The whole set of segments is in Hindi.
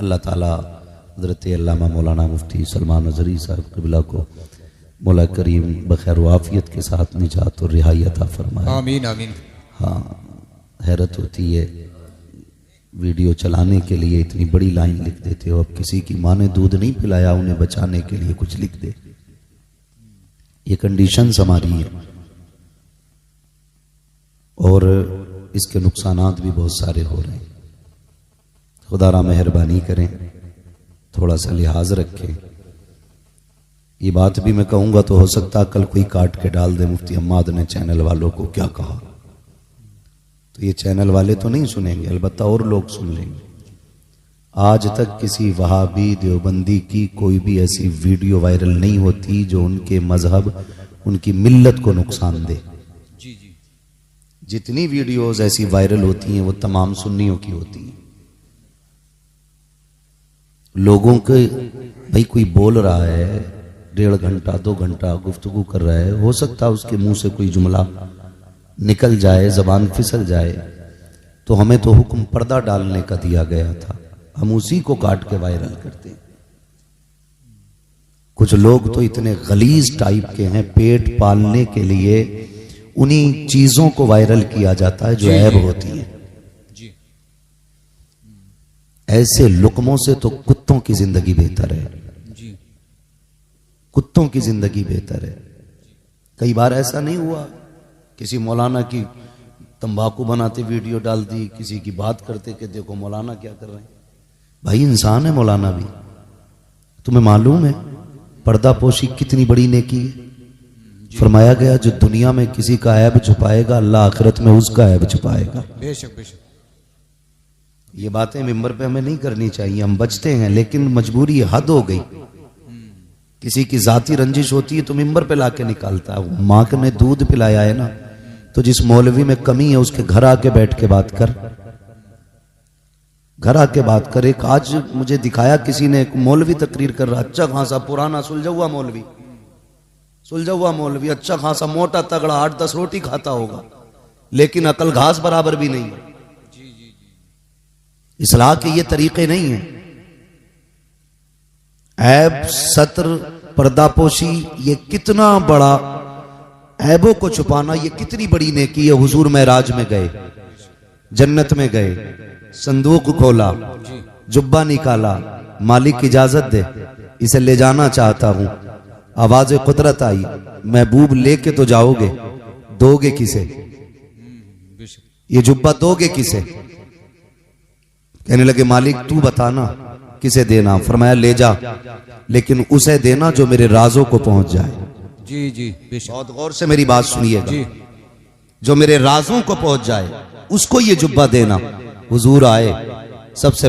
अल्लाह ताला हज़रत अल्लामा मौलाना मुफ्ती सलमान अज़हरी साहब क़िबला को मौला करीम बखैर आफियत के साथ निजात और रिहाई अता फरमाए। आमीन आमीन। हाँ, हैरत होती है, वीडियो चलाने के लिए इतनी बड़ी लाइन लिख देते हो। अब किसी की माँ ने दूध नहीं पिलाया, उन्हें बचाने के लिए कुछ लिख दे। ये कंडीशंस हमारी है और इसके नुकसानात भी बहुत सारे हो रहे हैं। खुदारा मेहरबानी करें, थोड़ा सा लिहाज रखें। ये बात भी मैं कहूँगा तो हो सकता कल कोई काट के डाल दे, मुफ्ती अम्माद ने चैनल वालों को क्या कहा, तो ये चैनल वाले तो नहीं सुनेंगे, अलबत्ता और लोग सुन लेंगे। आज तक किसी वहाबी देवबंदी की कोई भी ऐसी वीडियो वायरल नहीं होती जो उनके मजहब, उनकी मिल्लत को नुकसान दे। जी जी। जितनी वीडियोस ऐसी वायरल होती हैं वो तमाम सुन्नियों की होती हैं। लोगों के भाई कोई बोल रहा है 1.5 घंटा 2 घंटा गुफ्तगू कर रहा है, हो सकता है उसके मुंह से कोई जुमला निकल जाए, जबान फिसल जाए, तो हमें तो हुक्म पर्दा डालने का दिया गया था, हम उसी को काट के वायरल करते हैं। कुछ लोग तो इतने गलीज टाइप के हैं, पेट पालने के लिए उन्हीं चीजों को वायरल किया जाता है जो ऐब होती है। जी। ऐसे लुकमों से तो कुत्तों की जिंदगी बेहतर है। जी। कुत्तों की जिंदगी बेहतर है। कई बार ऐसा नहीं हुआ, किसी मौलाना की तंबाकू बनाते वीडियो डाल दी, किसी की बात करते कि देखो मौलाना क्या कर रहे हैं। भाई इंसान है मौलाना भी, तुम्हें मालूम है पर्दा पोशी कितनी बड़ी नेकी है। फरमाया गया जो दुनिया में किसी का ऐब छुपाएगा, अल्लाह आखिरत में उसका ऐब छुपाएगा। बेशक बेशक। ये बातें मिंबर पे हमें नहीं करनी चाहिए, हम बचते हैं, लेकिन मजबूरी हद हो गई। किसी की जाती रंजिश होती है तो मिंबर पे लाके निकालता है। माँ ने दूध पिलाया है ना, तो जिस मौलवी में कमी है उसके घर आके बैठ के बात कर, घर आके बात कर। एक आज मुझे दिखाया किसी ने, एक मौलवी तकरीर कर रहा, अच्छा खासा पुराना सुलझा हुआ मौलवी, अच्छा खासा मोटा तगड़ा 8-10 रोटी खाता होगा, लेकिन अकल घास बराबर भी नहीं। इस्लाह के ये तरीके नहीं है। ऐब, सत्र, पर्दापोशी, ये कितना बड़ा, ऐबों को छुपाना ये कितनी बड़ी नेकी है। हुजूर महराज में गए, जन्नत में गए, संदूक खोला, जुब्बा निकाला, मालिक इजाजत दे, इसे ले जाना चाहता हूं। आवाज कुदरत आई, महबूब लेके तो जाओगे, दोगे किसे? ये जुब्बा दोगे किसे? कहने लगे मालिक तू बताना किसे देना। फरमाया ले जा, लेकिन उसे देना जो मेरे राजों को पहुंच जाए। जी जी बेशक। बहुत गौर से मेरी बात सुनिएगा, जो मेरे राजों को पहुंच जाए उसको ये जुब्बा देना। हुजूर आए, सबसे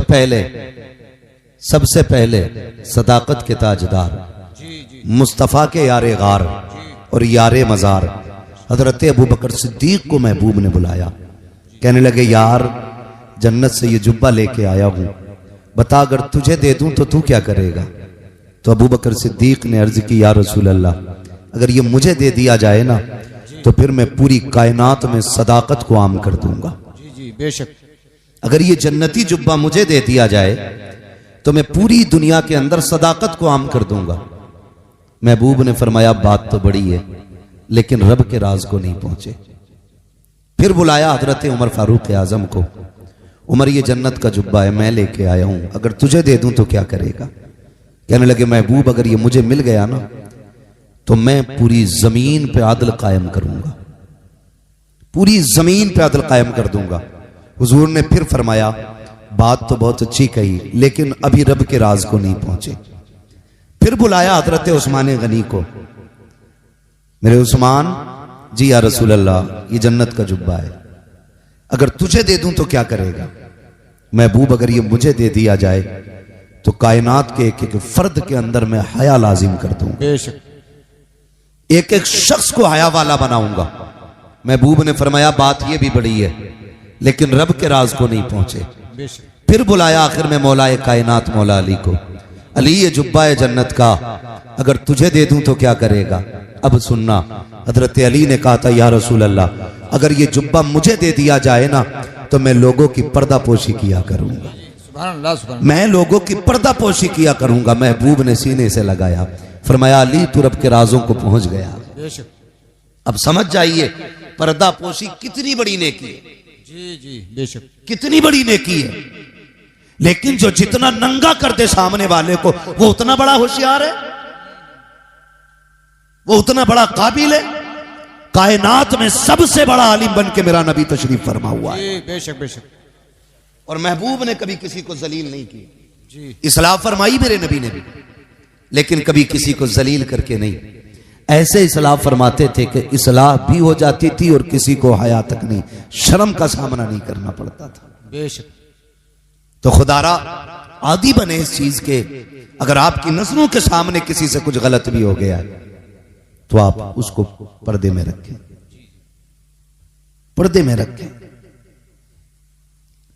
पहले सदाकत के ताजदार, मुस्तफा के यारे गार और यारे मजार हजरत अबू बकर सिद्दीक को महबूब ने बुलाया। कहने लगे यार जन्नत से ये जुब्बा लेके आया हूं, बता अगर तुझे दे दूं तो तू क्या करेगा? तो अबू बकर सिद्दीक ने अर्ज की या रसूल अल्लाह, अगर ये मुझे दे दिया जाए ना तो फिर मैं पूरी कायनात में सदाकत को आम कर दूंगा। जी जी बेशक। अगर ये जन्नती जुब्बा मुझे दे दिया जाए तो मैं पूरी दुनिया के अंदर सदाकत को आम कर दूंगा। महबूब ने फरमाया बात तो बड़ी है, लेकिन रब के राज को नहीं पहुंचे। फिर बुलाया हजरत उमर फारूक आजम को, उमर ये जन्नत का जुब्बा है, मैं लेके आया हूं, अगर तुझे दे दूं तो क्या करेगा? कहने लगे महबूब अगर ये मुझे मिल गया ना तो मैं पूरी जमीन पे आदल कायम करूंगा, पूरी जमीन पे आदल कायम कर दूंगा। हुजूर ने फिर फरमाया बात तो बहुत अच्छी कही, लेकिन अभी रब के राज को नहीं पहुंचे। फिर बुलाया हजरत उस्मान गनी को, मेरे उस्मान जी या रसूल अल्लाह ये जन्नत का जुब्बा है, अगर तुझे दे दूं तो क्या करेगा? महबूब अगर ये मुझे दे दिया जाए तो कायनात के एक एक फर्द के अंदर मैं हया लाजिम कर दूंगा, एक एक शख्स को हया वाला बनाऊंगा। महबूब ने फरमाया बात ये भी बड़ी है, लेकिन रब के राज को नहीं पहुंचे। फिर बुलाया आखिर में मौलाए कायनात मौला अली को, अली ये जुब्बा है जन्नत का, अगर तुझे दे दूं तो क्या करेगा? अब सुनना, हजरत अली ने कहा था या रसूल अल्लाह अगर ये जुब्बा मुझे दे दिया जाए ना तो मैं लोगों की पर्दा पोशी किया करूंगा। सुभान अल्लाह। मैं लोगों की पर्दापोशी किया करूंगा। महबूब ने सीने से लगाया, फरमाया अली तू रब के राजों को पहुंच गया। बेशक। अब समझ जाइए पर्दापोशी कितनी बड़ी नेकी है। जी जी बेशक। कितनी बड़ी नेकी है। लेकिन जो जितना नंगा कर दे सामने वाले को वो उतना बड़ा होशियार है, वो उतना बड़ा काबिल है। कायनात में सबसे बड़ा आलिम बन के मेरा नबी तशरीफ फरमा हुआ है। बेशक बेशक। और महबूब ने कभी किसी को जलील नहीं की। जी। इस्लाह फरमाई मेरे नबी ने भी, लेकिन कभी किसी को जलील करके नहीं। ऐसे इस्लाह फरमाते थे कि इस्लाह भी हो जाती थी और किसी को हया तक नहीं, शर्म का सामना नहीं करना पड़ता था। बेशक। तो खुदारा आदि बने इस चीज के, अगर आपकी नजरों के सामने किसी से कुछ गलत भी हो गया है तो आप उसको पर्दे में रखें, पर्दे में रखें।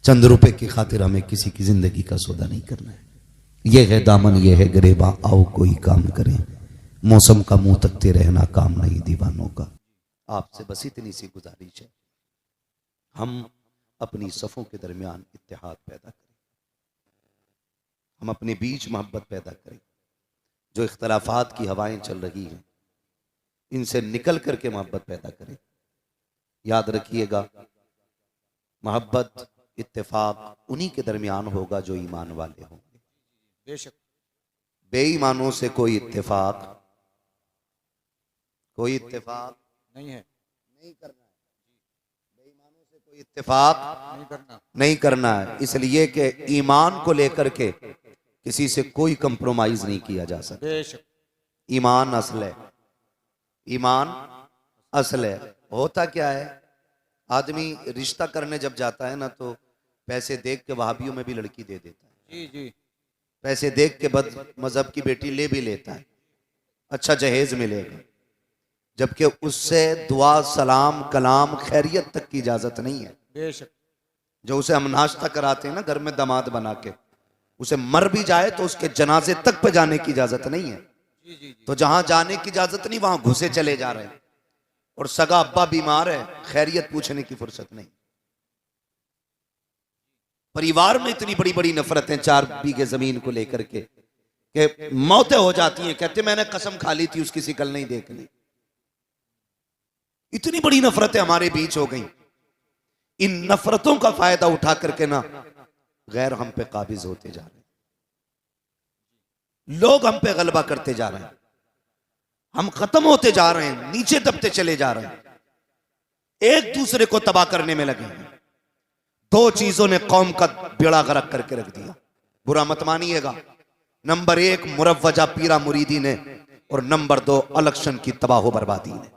चंद रुपए की खातिर हमें किसी की जिंदगी का सौदा नहीं करना है। यह है दामन, यह है गरेबा, आओ कोई काम करें। मौसम का मुंह तकते रहना काम नहीं दीवानों का। आपसे बस इतनी सी गुजारिश है, हम अपनी सफ़ों के दरमियान इत्तेहाद पैदा करें, हम अपने बीच मोहब्बत पैदा करें। जो इख्तलाफात की हवाएं चल रही हैं इनसे निकल करके मोहब्बत पैदा करें। याद रखिएगा मोहब्बत इत्तेफाक उन्हीं के दरमियान होगा जो ईमान वाले होंगे। बेशक। बेईमानों से कोई इत्तेफाक नहीं है, नहीं करना है। बेईमानों से कोई इत्तेफाक नहीं करना है, इसलिए कि ईमान को लेकर के किसी से कोई कंप्रोमाइज नहीं किया जा सकता। बेशक। ईमान असल है, ईमान असल है। होता क्या है, आदमी रिश्ता करने जब जाता है ना तो पैसे देख के वहाबियों में भी लड़की दे देता है। जी जी। पैसे देख के बद मजहब की बेटी ले भी लेता है, अच्छा जहेज मिलेगा, जबकि उससे दुआ सलाम कलाम खैरियत तक की इजाजत नहीं है। बेशक। जो उसे हम नाश्ता कराते हैं ना घर में दामाद बना के, उसे मर भी जाए तो उसके जनाजे तक पे जाने की इजाजत नहीं है। जी जी। तो जहां जाने की इजाजत नहीं वहां घुसे चले जा रहे हैं। और सगा अब्बा बीमार है, खैरियत पूछने की फुर्सत नहीं। परिवार में इतनी बड़ी बड़ी नफरतें 4 बीघे जमीन को लेकर के कि मौतें हो जाती हैं। कहते मैंने कसम खा ली थी उसकी शिकल नहीं देखनी। इतनी बड़ी नफरतें हमारे बीच हो गई। इन नफरतों का फायदा उठा करके ना गैर हम पे काबिज होते जा रहे हैं, लोग हम पे गलबा करते जा रहे हैं, हम खत्म होते जा रहे हैं, नीचे दबते चले जा रहे हैं, एक दूसरे को तबाह करने में लगे हैं। 2 चीजों ने कौम का बेड़ा गर्क करके रख दिया, बुरा मत मानिएगा। नंबर 1 मुरव्वजा पीरा मुरीदी ने, और नंबर 2 इलेक्शन की तबाह बर्बादी ने।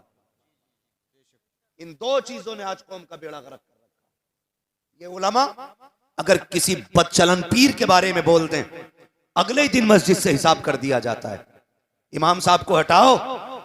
इन 2 चीजों ने आज कौम का बेड़ा गर्क कर रखा। ये उलमा अगर किसी बदचलन पीर के बारे में बोल दें, अगले ही दिन मस्जिद से हिसाब कर दिया जाता है। इमाम साहब को हटाओ,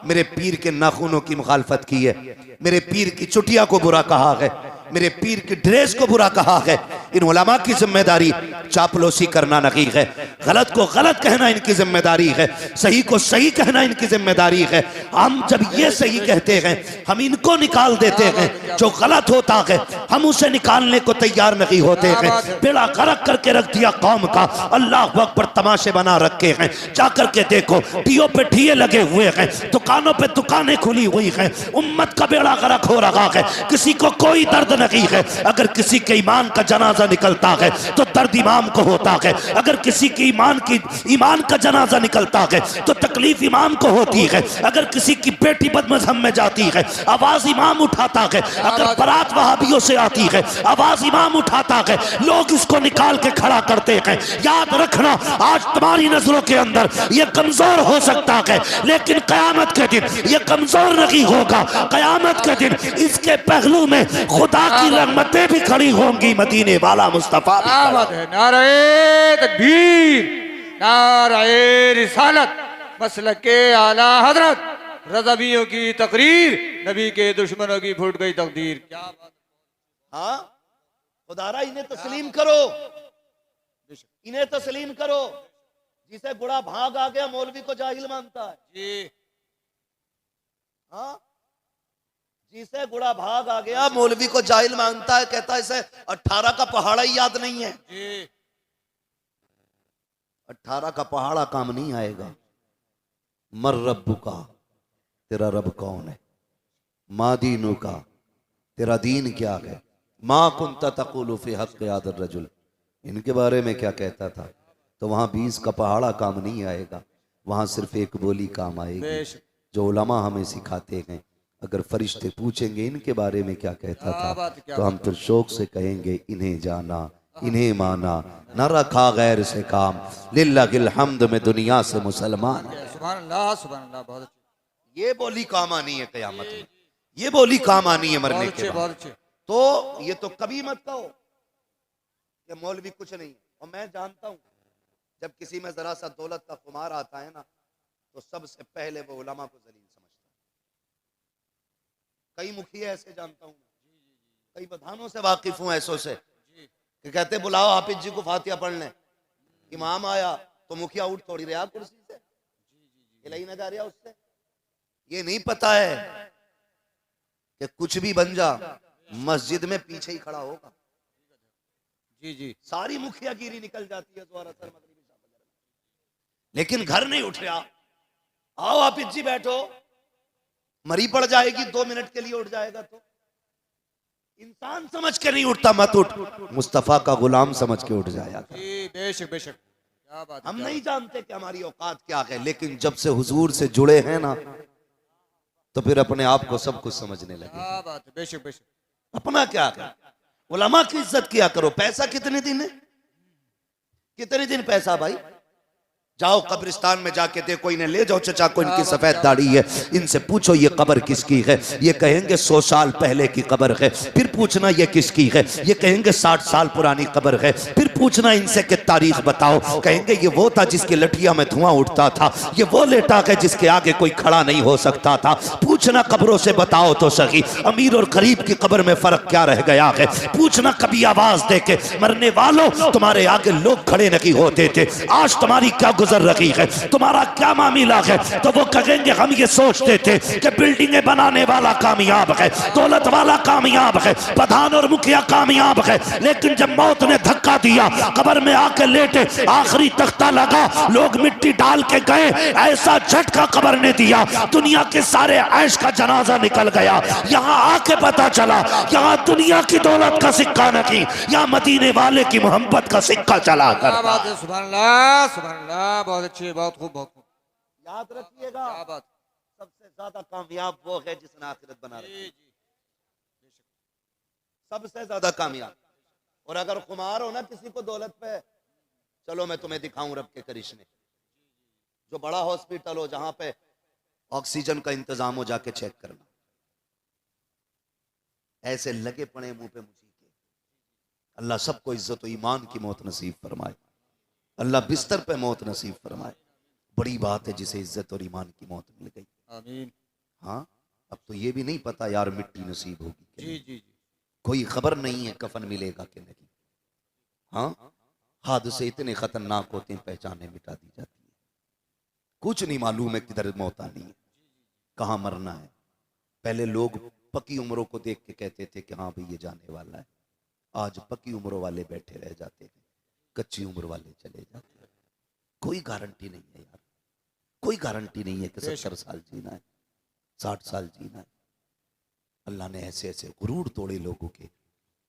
मेरे पीर के नाखूनों की मुखालफत की है, मेरे पीर की चुटिया को बुरा कहा है, मेरे पीर की ड्रेस को बुरा कहा है। इन उलमा की जिम्मेदारी चापलूसी करना नहीं है, गलत को गलत कहना इनकी जिम्मेदारी है, सही को सही कहना इनकी जिम्मेदारी है। हम जब ये सही कहते हैं हम इनको निकाल देते हैं, जो गलत होता है हम उसे निकालने को तैयार नहीं होते हैं। बेड़ा गर्क करके रख दिया कौम का। अल्लाह अकबर तमाशे बना रखे हैं, जाकर के देखो टीओ पे ठीए लगे हुए हैं, दुकानों पे दुकानें खुली हुई हैं, उम्मत का बेड़ा गर्क हो रहा है, किसी को कोई दर्द नहीं है। अगर किसी के ईमान का जनाजा निकलता है तो दर्द इमाम को होता है, अगर किसी की ईमान का जनाजा निकलता है तो तकलीफ इमाम को होती है, अगर किसी की बेटी बदमज़हब में जाती है आवाज इमाम उठाता है, अगर बारात वहाबियों से आती है आवाज इमाम उठाता है, लोग इसको निकाल के खड़ा करते हैं। याद रखना आज तुम्हारी नजरों के अंदर ये कमजोर हो सकता है, लेकिन कयामत के दिन ये कमजोर नहीं होगा। कयामत के दिन इसके पहलू में खुदा की रहमतें भी खड़ी होंगी, मदीने वाला मुस्तफा भी खड़ा। नारे तकबीर, नारे रिसालत, मसलके आला हजरत, रज़वियों की तकरीर, नबी के दुश्मनों की फूट गई तकदीर। क्या बात। हाँ खुदारा इन्हें तस्लीम करो, इन्हें तस्लीम करो। जिसे बुढ़ा भाग आ गया मौलवी को जाहिल मानता है जी। हाँ, जिसे गुड़ा भाग आ गया मौलवी को जाहिल मानता है, कहता है इसे 18 का पहाड़ा ही याद नहीं है। जी। 18 का पहाड़ा काम नहीं आएगा। मर रब्बु का, तेरा रब कौन है? मा दीनु का, तेरा दीन क्या है? मा कुंता तक़ूलु फी हक़्क़ि हाज़ा रजुल, इनके बारे में क्या कहता था? तो वहां 20 का पहाड़ा काम नहीं आएगा, वहां सिर्फ एक बोली काम आएगी जो उलमा हमें सिखाते हैं। अगर फरिश्ते पूछेंगे इनके बारे में क्या कहता था, तो हम फिर शौक से कहेंगे इन्हें जाना, इन्हें माना, न रखा गैर से काम, लिल्लाहिल हम्द में दुनिया से मुसलमान। सुभान अल्लाह, सुभान अल्लाह, बहुत अच्छे, ये बोली काम आनी है कयामत में, ये बोली काम आनी है मरने बहुत के अच्छे, बाद। बहुत अच्छे। तो ये तो कभी मत कहो कि मौलवी कुछ नहीं। और मैं जानता हूं जब किसी में जरा सा दौलत का खुमार आता है ना, तो सबसे पहले वो उलमा को जलील समझता है। कई मुखिया ऐसे जानता हूं, कई प्रधानों से वाकिफ हूं ऐसों से कि कहते बुलाओ हाफिज जी को फातिहा पढ़ लें। इमाम आया तो मुखिया उठ थोड़ी रहा कुर्सी से, हिलाई ना जा रहा उससे। ये नहीं पता है कि कुछ भी बन जा, मस्जिद में पीछे ही खड़ा होगा। जी जी, सारी मुखियागिरी निकल जाती है दोबारा सर मगरिबी शाह वगैरह, लेकिन घर नहीं उठ रहा। आओ हाफिज जी बैठो, मरी पड़ जाएगी, 2 मिनट के लिए उठ जाएगा। तो इंसान समझ के नहीं उठता, मत उठ, मुस्तफा का गुलाम समझ के उठ जाया। जी, बेशक बेशक, क्या बात है, हम क्या नहीं जानते कि हमारी औकात क्या है, लेकिन जब से हुजूर से जुड़े हैं ना, तो फिर अपने आप को सब कुछ समझने लगे। क्या बात है, बेशक बेशक। अपना क्या है, उलमा की इज्जत किया करो। पैसा कितने दिन है, कितने दिन पैसा भाई? जाओ कब्रिस्तान में जाके देखो, इन्हें ले जाओ चचा को, इनकी सफेद दाढ़ी है, इनसे पूछो ये कब्र किसकी है। ये कहेंगे 100 साल पहले की कब्र है। फिर पूछना ये किसकी है, ये कहेंगे 60 साल पुरानी कब्र है। फिर पूछना इनसे कि तारीख बताओ, कहेंगे ये वो था जिसकी लठिया में धुआं उठता था, ये वो लेटा है जिसके आगे कोई खड़ा नहीं हो सकता था। पूछना कब्रों से बताओ तो सही, अमीर और गरीब की कब्र में फर्क क्या रह गया है। पूछना कभी आवाज दे के, मरने वालों तुम्हारे आगे लोग खड़े नहीं होते थे, आज तुम्हारी क्या गुजर रही है, तुम्हारा क्या मामला है। तो वो कहेंगे हम ये सोचते थे कि बिल्डिंगें बनाने वाला कामयाब है, दौलत वाला कामयाब है, प्रधान और मुखिया कामयाब है, लेकिन जब मौत ने धक्का दिया, कब्र में आके लेटे, आखिरी तख्ता लगा, लोग मिट्टी डाल के गए, ऐसा झटका कब्र ने दिया, दुनिया के सारे ऐश का जनाजा निकल गया। यहाँ आके पता चला यहाँ दुनिया की दौलत का सिक्का नहीं, यहाँ मदीने वाले की मोहब्बत का सिक्का चला कर। क्या बात है, सुभान अल्लाह, सुभान अल्लाह, बहुत अच्छी, बहुत खूब, बहुत खूब। याद रखिएगा, क्या बात, सबसे ज्यादा कामयाब वो है जिसने आखिरत बना रखी, जी जी, सबसे ज्यादा कामयाब। और अगर खुमार हो ना किसी को दौलत पे, चलो मैं तुम्हें दिखाऊं रब के करिश्मे। जो बड़ा हॉस्पिटल हो जहां पे ऑक्सीजन का इंतजाम हो, जाके चेक करना, ऐसे लगे पड़े मुंह पे मुझी के। अल्लाह सबको इज्जत और ईमान की मौत नसीब फरमाए, अल्लाह बिस्तर पे मौत नसीब फरमाए। बड़ी बात है जिसे इज्जत और ईमान की मौत मिल गई। आमीन। हाँ, अब तो ये भी नहीं पता यार मिट्टी नसीब होगी कि जी नहीं। जी जी, कोई खबर नहीं है कफन मिलेगा कि नहीं। हाँ, हादसे इतने खतरनाक होते हैं, पहचाने मिटा दी जाती है, कुछ नहीं मालूम है किधर मौत आनी है, कहाँ मरना है। पहले लोग पकी उम्रों को देख के कहते थे कि हाँ भाई ये जाने वाला है, आज पकी उम्रों वाले बैठे रह जाते हैं, कच्ची उम्र वाले चले जाते हैं। कोई गारंटी नहीं है यार, कोई गारंटी नहीं है कि 70 साल जीना है, 60 साल जीना है। अल्लाह ने ऐसे ऐसे गुरूर तोड़े लोगों के,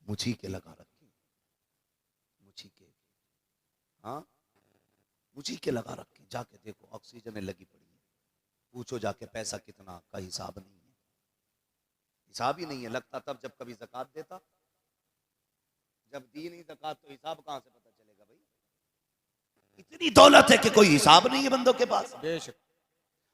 मुझी के लगा रखे, मुझी के, हाँ मुझी के लगा रखे। जाके देखो ऑक्सीजन लगी पड़ी है, पूछो जाके पैसा कितना का हिसाब नहीं है, हिसाब ही नहीं है। लगता तब जब कभी ज़कात देता, जब दी नहीं ज़कात तो हिसाब कहां से पता चलेगा भाई। इतनी दौलत है कि कोई हिसाब नहीं है बंदों के पास, बेशक।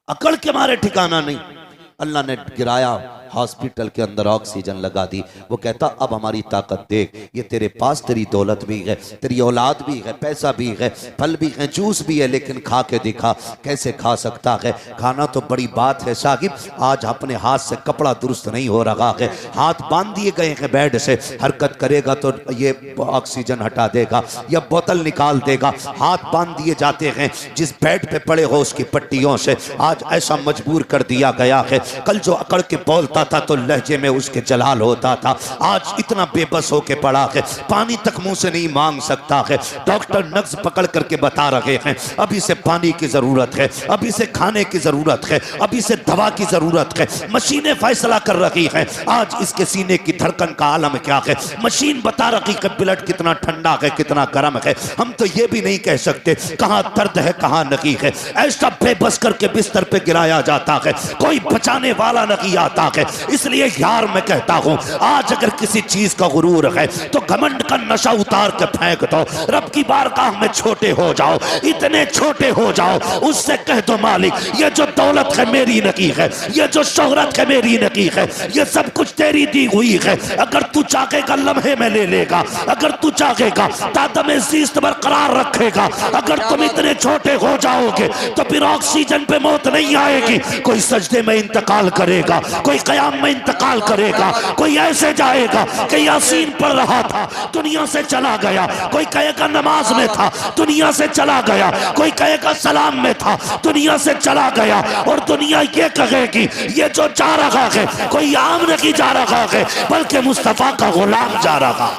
अकड़ के मारे ठिकाना नहीं। अल्लाह ने गिराया, हॉस्पिटल के अंदर ऑक्सीजन लगा दी। वो कहता अब हमारी ताकत देख, ये तेरे पास तेरी दौलत भी है, तेरी औलाद भी है, पैसा भी है, फल भी है, जूस भी है, लेकिन खा के दिखा। कैसे खा सकता है? खाना तो बड़ी बात है साहिब, आज अपने हाथ से कपड़ा दुरुस्त नहीं हो रहा है, हाथ बांध दिए गए हैं बेड से, हरकत करेगा तो ये ऑक्सीजन हटा देगा या बोतल निकाल देगा। हाथ बांध दिए जाते हैं, जिस बेड पे पड़े हो उसकी पट्टियों से आज ऐसा मजबूर कर दिया गया है। कल जो अकड़ के बोलता था तो लहजे में उसके जलाल होता था। आज इतना बेबस होके पड़ा है, पानी तक मुंह से नहीं मांग सकता है। डॉक्टर नब्ज पकड़ करके बता रहे हैं अभी से पानी की जरूरत है, अभी से खाने की जरूरत है, अभी से दवा की जरूरत है। मशीनें फैसला कर रही हैं आज इसके सीने की धड़कन का आलम क्या है। मशीन बता रही है ब्लड कितना ठंडा है, कितना गर्म है। हम तो ये भी नहीं कह सकते कहां दर्द है कहां नहीं है। ऐसा बेबस करके बिस्तर पे गिराया जाता है, कोई बचाने वाला नहीं आता है। इसलिए यार मैं कहता हूं आज अगर किसी चीज का गुरूर है तो घमंड का नशा उतार के फेंक दो। रब की बारगाह में छोटे हो जाओ, इतने छोटे हो जाओ, उससे कह दो मालिक ये जो दौलत है मेरी नहीं है, ये जो शोहरत है मेरी नहीं है, ये सब कुछ तेरी दी हुई है। अगर तू चाहेगा लम्हे में ले लेगा, अगर तू चाहेगा तादमे ज़ीस्त बरकरार रखेगा। अगर तुम इतने छोटे हो जाओगे तो फिर ऑक्सीजन पे मौत नहीं आएगी। कोई सजदे में इंतकाल करेगा, कोई कयाम में इंतकाल करेगा, कोई ऐसे जाएगा कि यासीन पढ़ रहा था दुनिया से चला गया, कोई कहेगा नमाज में था दुनिया से चला गया, कोई कहेगा सलाम में था दुनिया से चला गया। और दुनिया ये कहेगी ये जो जा रहा है कोई आम नहीं जा रहा है बल्कि मुस्तफा का गुलाम जा रहा।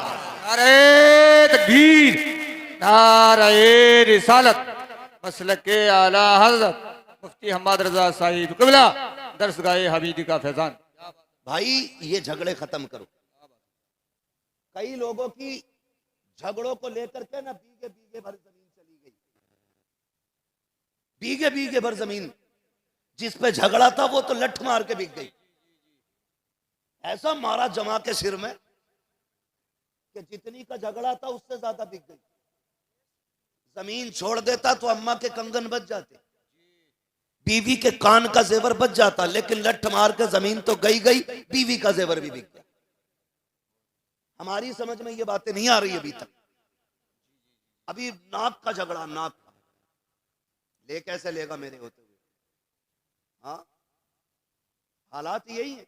नारे तकबीर, नारे रिसालत, मसलके आला हजरत मुफ्ती हम्मद रजा साहिब क़िबला दरसगाह हमीदी का फैजान। भाई ये झगड़े खत्म करो। कई लोगों की झगड़ों को लेकर के ना बीघे बीघे भर जमीन चली गई, बीघे बीघे भर जमीन जिस पे झगड़ा था वो तो लठ मार के बिक गई। ऐसा मारा जमा के सिर में कि जितनी का झगड़ा था उससे ज्यादा बिक गई। जमीन छोड़ देता तो अम्मा के कंगन बच जाते, बीवी के कान का जेवर बच जाता, लेकिन लठ मार के जमीन तो गई गई, बीवी का जेवर भी बिक गया। हमारी समझ में ये बातें नहीं आ रही अभी तक। अभी नाक का झगड़ा, नाक का ले कैसे लेगा मेरे होते हुए। हाँ हालात यही है,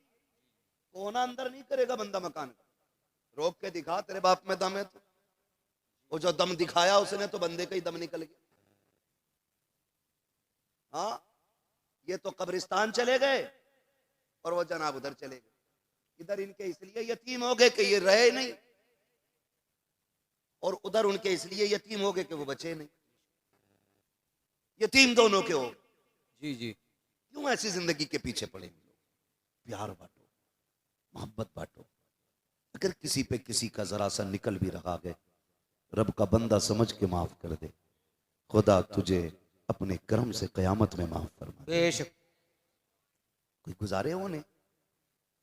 कोना अंदर नहीं करेगा बंदा मकान का। रोक के दिखा तेरे बाप में दम है तो, वो जो दम दिखाया उसने तो बंदे का ही दम निकल गया। हाँ ये तो कब्रिस्तान चले गए और वो जनाब उधर चले गए। इधर इनके इसलिए यतीम हो गए कि ये रहे नहीं, और उधर उनके इसलिए यतीम हो गए कि वो बचे नहीं। यतीम दोनों के हो। जी जी, क्यों ऐसी जिंदगी के पीछे पड़े हम लोग। प्यार बांटो, मोहब्बत बांटो। अगर किसी पे किसी का जरा सा निकल भी रहा है, रब का बंदा समझ के माफ कर दे। खुदा तुझे अपने कर्म से कयामत में माफ फरमा दे। बेशक। कोई गुजारे होने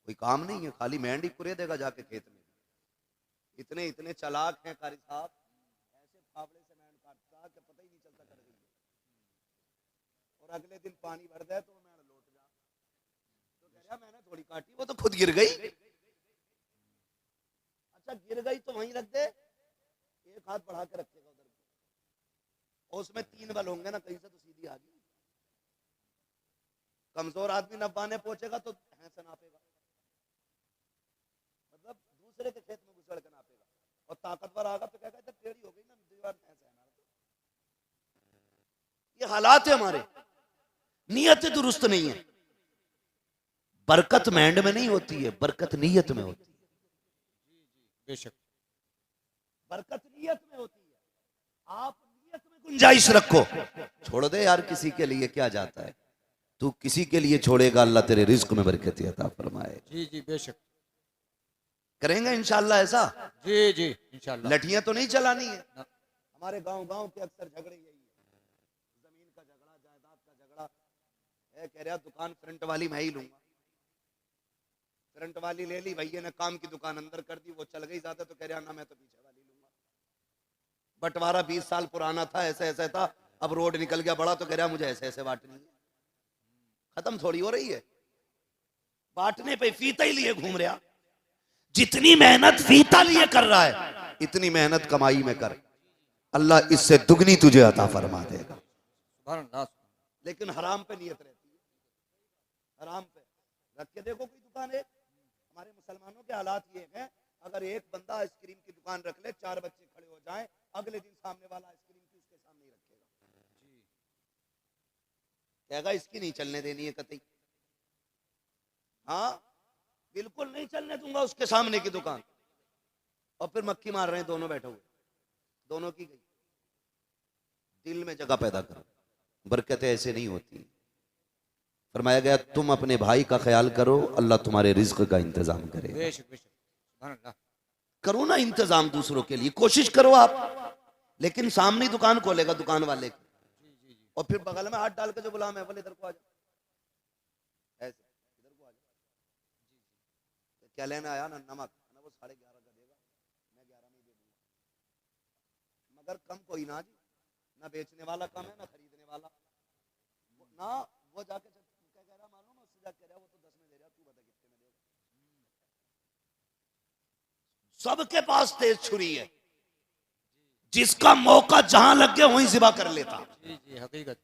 कोई काम नहीं है, खाली मेहंदी कुरे देगा जाके खेत में। इतने इतने चालाक हैं कारी साहब, ऐसे फावड़े से मेहंद काटता कि पता ही नहीं चलता कर गई है। और अगले दिन पानी भर दे तो मेहंद लौट जा, तो कह रहा मैंने थोड़ी काटी, वो तो खुद गिर गई। अच्छा गिर गई तो वहीं रख दे, एक हाथ बढ़ा के रखेगा उधर, और उसमें 3 बल होंगे ना, कहीं से तो सीधी आ गई। कमजोर आदमी नब्बाने पहुंचेगा तो ऐसे नापेगा, मतलब दूसरे के खेत में घुसड़ के नापेगा। और ताकतवर आगा तो कहेगा टेढ़ी हो गई ना दीवार, ऐसे है ना। ये हालात है हमारे, नियत दुरुस्त नहीं है। बरकत मेंढ में नहीं होती है, बरकत नीयत में होती है। बेशक बरकत नीयत में होती है। आप नीयत में गुंजाइश रखो। छोड़ दे यार, किसी के लिए क्या जाता है। तू किसी के लिए छोड़ेगा, अल्लाह तेरे रिज्क में बरकत अता फरमाए। जी जी, बेशक करेंगे इंशाल्लाह ऐसा। जी जी इंशाल्लाह। लठियां तो नहीं चलानी है। हमारे गांव गांव के अक्सर झगड़े यही है, जमीन का झगड़ा, जायदाद का झगड़ा है। कह रहा दुकान फ्रंट वाली मैं ही लूंगा, फ्रंट वाली ले ली, भैया ने काम की दुकान अंदर कर दी, वो चल गई ज्यादा, तो कह रहा ना मैं तो पीछे वाली लूंगा। बंटवारा 20 साल पुराना था, ऐसे ऐसे था, अब रोड निकल गया बड़ा, तो कह रहा मुझे ऐसे ऐसे बांटनी है। खत्म थोड़ी हो रही है, बांटने पे फीता ही लिए घूम रहा। जितनी मेहनत फीता लिए कर रहा है, इतनी मेहनत कमाई में कर, अल्लाह इससे दुगनी तुझे अता फरमा देगा। लेकिन हराम पे नियत रहती है, हराम पे रख के देखो। कोई दुकान है, हमारे मुसलमानों के हालात ये हैं, अगर एक बंदा आइसक्रीम की दुकान रख ले, 4 बच्चे खड़े हो जाएं, अगले दिन सामने वाला आइसक्रीम की उसके सामने ही रखेगा। कहेगा इसकी नहीं चलने देनी है कतई। हाँ बिल्कुल नहीं चलने दूंगा उसके सामने की दुकान। और फिर मक्खी मार रहे हैं दोनों बैठे हुए, दोनों की गई। दिल में जगह पैदा करो, बरकतें ऐसे नहीं होती। फरमाया गया तुम अपने भाई का ख्याल करो, अल्लाह तुम्हारे रिज्क का इंतजाम करे। बेशक बेशक सुभान अल्लाह। करो ना इंतजाम दूसरों के लिए, कोशिश करो आप। लेकिन सामने दुकान खोलेगा दुकान वाले की, और फिर बगल में हाथ डाल के जो बुला मैं बोले इधर को आ जाओ, ऐसे इधर को आ जाओ, क्या लेना आया ना, नमक ना, वो 11.5 का देगा, मैं 11 नहीं दे दूंगा। मगर कम कोई ना जी, ना बेचने वाला कम है ना खरीदने वाला ना। वो जाके क्या कह रहा मालूम, उससे जाके कह रहा वो तो 10 में दे रहा, तू बता कितने में देगा। सबके पास तेज छुरी है, जिसका मौका जहां लग गया वहीं जिबा कर लेता। जी जी हकीकत।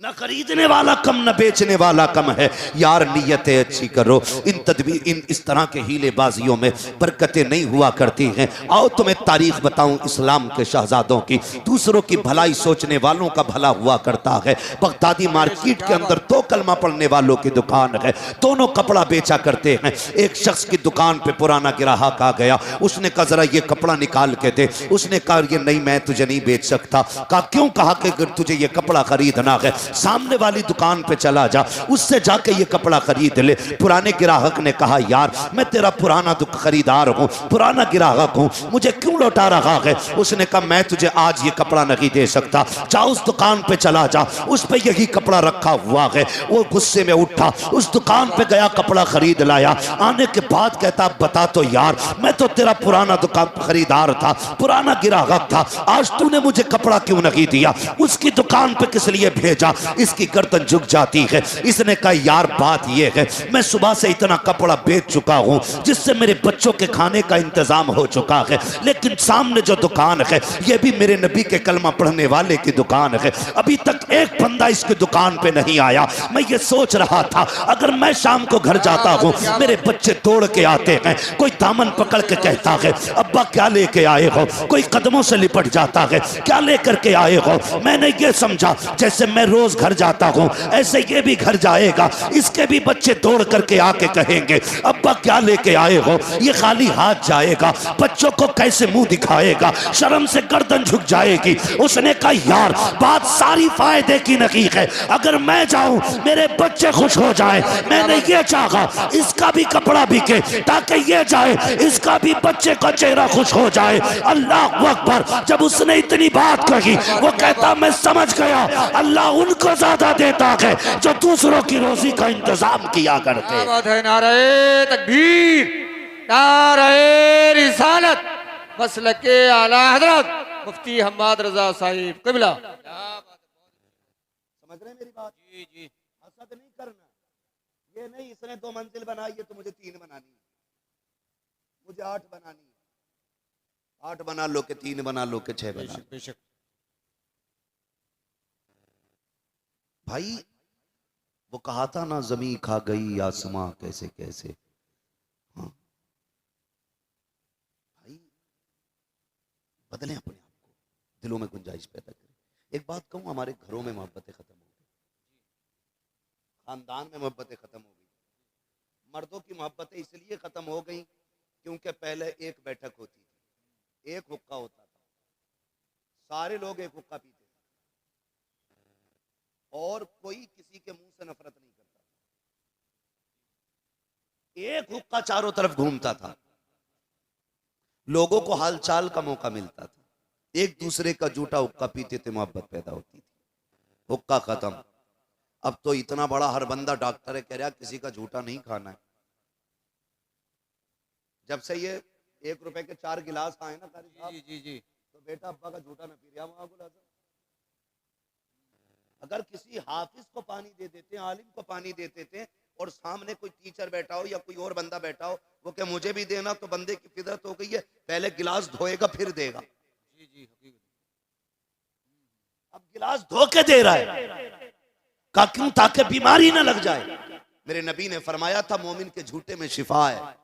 न खरीदने वाला कम न बेचने वाला कम है। यार नियतें अच्छी करो, इन तदबीर इन इस तरह के हीलेबाजियों में बरकतें नहीं हुआ करती हैं। आओ तुम्हें तारीख बताऊं इस्लाम के शहजादों की। दूसरों की भलाई सोचने वालों का भला हुआ करता है। बगदादी मार्केट के अंदर 2 कलमा पढ़ने वालों की दुकान है, दोनों कपड़ा बेचा करते हैं। एक शख्स की दुकान पे पुराना ग्राहक आ गया, उसने कहा जरा ये कपड़ा निकाल के दे। उसने कहा ये नहीं मैं तुझे नहीं बेच सकता। कहा क्यों? कहा कि अगर तुझे ये कपड़ा खरीदना है सामने वाली दुकान पे चला जा, उससे जाके ये कपड़ा खरीद ले। पुराने ग्राहक ने कहा यार मैं तेरा पुराना खरीदार हूँ, पुराना ग्राहक हूँ, मुझे क्यों लौटा रहा है? उसने कहा मैं तुझे आज ये कपड़ा नहीं दे सकता, जा उस दुकान पे चला जा, उस पे यही कपड़ा रखा हुआ है। वो गुस्से में उठा, उस दुकान पे गया, कपड़ा खरीद लाया। आने के बाद कहता बता तो यार, मैं तो तेरा पुराना दुकान खरीदार था, पुराना ग्राहक था, आज तूने मुझे कपड़ा क्यों नहीं दिया? उसकी दुकान पे किस लिए भेजा? इसकी गर्दन झुक जाती है। इसने कहा यार बात यह है मैं सुबह से इतना कपड़ा बेच चुका हूं जिससे मेरे बच्चों के खाने का इंतजाम हो चुका है, लेकिन सामने जो दुकान है यह भी मेरे नबी के कलमा पढ़ने वाले की दुकान है, अभी तक एक बंदा इसकी दुकान पे नहीं आया। मैं ये सोच रहा था अगर मैं शाम को घर जाता हूं, मेरे बच्चे दौड़ के आते हैं, कोई दामन पकड़ के कहता है अब्बा क्या लेके आए हो, कोई कदमों से लिपट जाता है क्या लेकर के आए हो। मैंने ये समझा जैसे मैं रोज घर जाता हूं ऐसे ये भी घर जाएगा, इसके भी बच्चे दौड़ करके आके कहेंगे अब्बा क्या लेके आए हो। ये खाली हाथ जाएगा, बच्चों को कैसे मुंह दिखाएगा, शर्म से गर्दन झुक जाएगी। उसने कहा यार बात सारी फायदे की नहीं है, अगर मैं जाऊं मेरे बच्चे खुश हो जाए, मैंने ये चाहा इसका भी कपड़ा बिके ताकि ये जाए इसका भी बच्चे का चेहरा खुश हो जाए। अल्लाह अकबर। जब उसने इतनी बात कही वो कहता मैं समझ गया अल्लाह उनको ज्यादा देता है जो दूसरों की रोजी का इंतजाम किया करते। क्या बात है। नारे तकबीर, नारे रिसालत, मसलके आला हजरत मुफ्ती हम्माद रजा साहिब क़िबला। समझ रहे हैं मेरी बात? जी जी हसद नहीं करना, ये नहीं इसने 2 मंजिल बनाई है तो मुझे 3 बनानी है, मुझे 8 बनानी है, 8 बना लो के 3 बना लो के 6 बना लो। बेशक बेशक। भाई वो कहा था ना जमी खा गई आसमां कैसे कैसे। हाँ भाई बदलें अपने आप को, दिलों में गुंजाइश पैदा करें। एक बात कहूं, हमारे घरों में मोहब्बतें खत्म हो गई, खानदान में मोहब्बतें खत्म हो गई। मर्दों की मोहब्बतें इसलिए खत्म हो गई क्योंकि पहले एक बैठक होती थी, एक हुक्का होता था, सारे लोग एक हुक्का पीते थे और कोई किसी के मुंह से नफरत नहीं करता, एक हुक्का चारों तरफ घूमता था, लोगों को हालचाल का मौका मिलता था, एक दूसरे का जूठा हुक्का पीते थे, मोहब्बत पैदा होती थी। हुक्का खत्म। अब तो इतना बड़ा हर बंदा डॉक्टर है, कह रहा किसी का झूठा नहीं खाना है। जब से ये 1 रुपए के 4 गिलास आए ना कारी साहब, जी जी जी तो बेटा अब्बा का झूठा ना पी रहा वहां बोला। अगर किसी हाफिज को पानी दे देते, आलिम को पानी दे देते और सामने कोई टीचर बैठा हो या कोई और बंदा बैठा हो, वो क्या मुझे भी देना, तो बंदे की फितरत हो गई है पहले गिलास धोएगा फिर देगा। जी जी हकीकत। अब गिलास धो के दे रहा है, का क्यों? ताकि बीमारी ना लग जाए। मेरे नबी ने फरमाया था मोमिन के झूठे में शिफा है।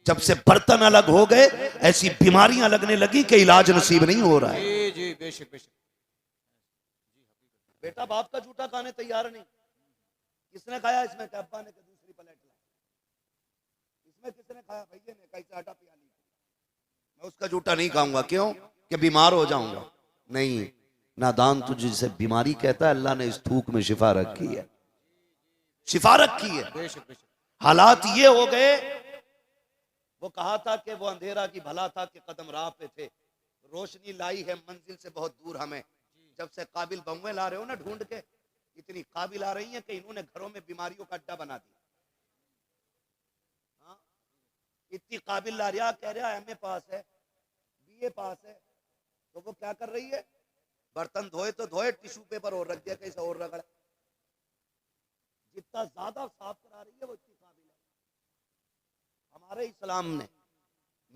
जब से बर्तन अलग हो गए ऐसी बीमारियां लगने लगी कि इलाज नसीब नहीं हो रहा है। जी जी बेशक बेशक। बेटा बाप का झूठा खाने तैयार नहीं, किसने खाया इसमें? अब्बा ने दूसरी प्लेट ला, इसमें किसने खाया? भैया ने कैसे आटा पिया ली। मैं उसका जूठा नहीं खाऊंगा, क्यों? कि बीमार हो जाऊंगा। नहीं, नादान तुझे जिसे बीमारी कहता है, अल्लाह ने इस थूक में शिफा रखी है, शिफा रखी है। बेशक बेशक। हालात ये हो गए, वो कहा था कि वो अंधेरा की भला था कि कदम राह पे थे, रोशनी लाई है मंजिल से बहुत दूर हमें। जब से काबिल बहुएं ला रहे हो ना ढूंढ के, इतनी काबिल आ रही हैं कि इन्होंने घरों में बीमारियों का अड्डा बना दिया। हाँ? इतनी काबिल ला रहा, कह रहा एमए पास है, बीए पास है, तो वो क्या कर रही है? बर्तन धोए तो धोए, टिश्यू पेपर और रख दिया, कैसे और रगड़ा। जितना ज्यादा साफ करा रही है वो इतनी काबिल है। हमारे इस्लाम ने,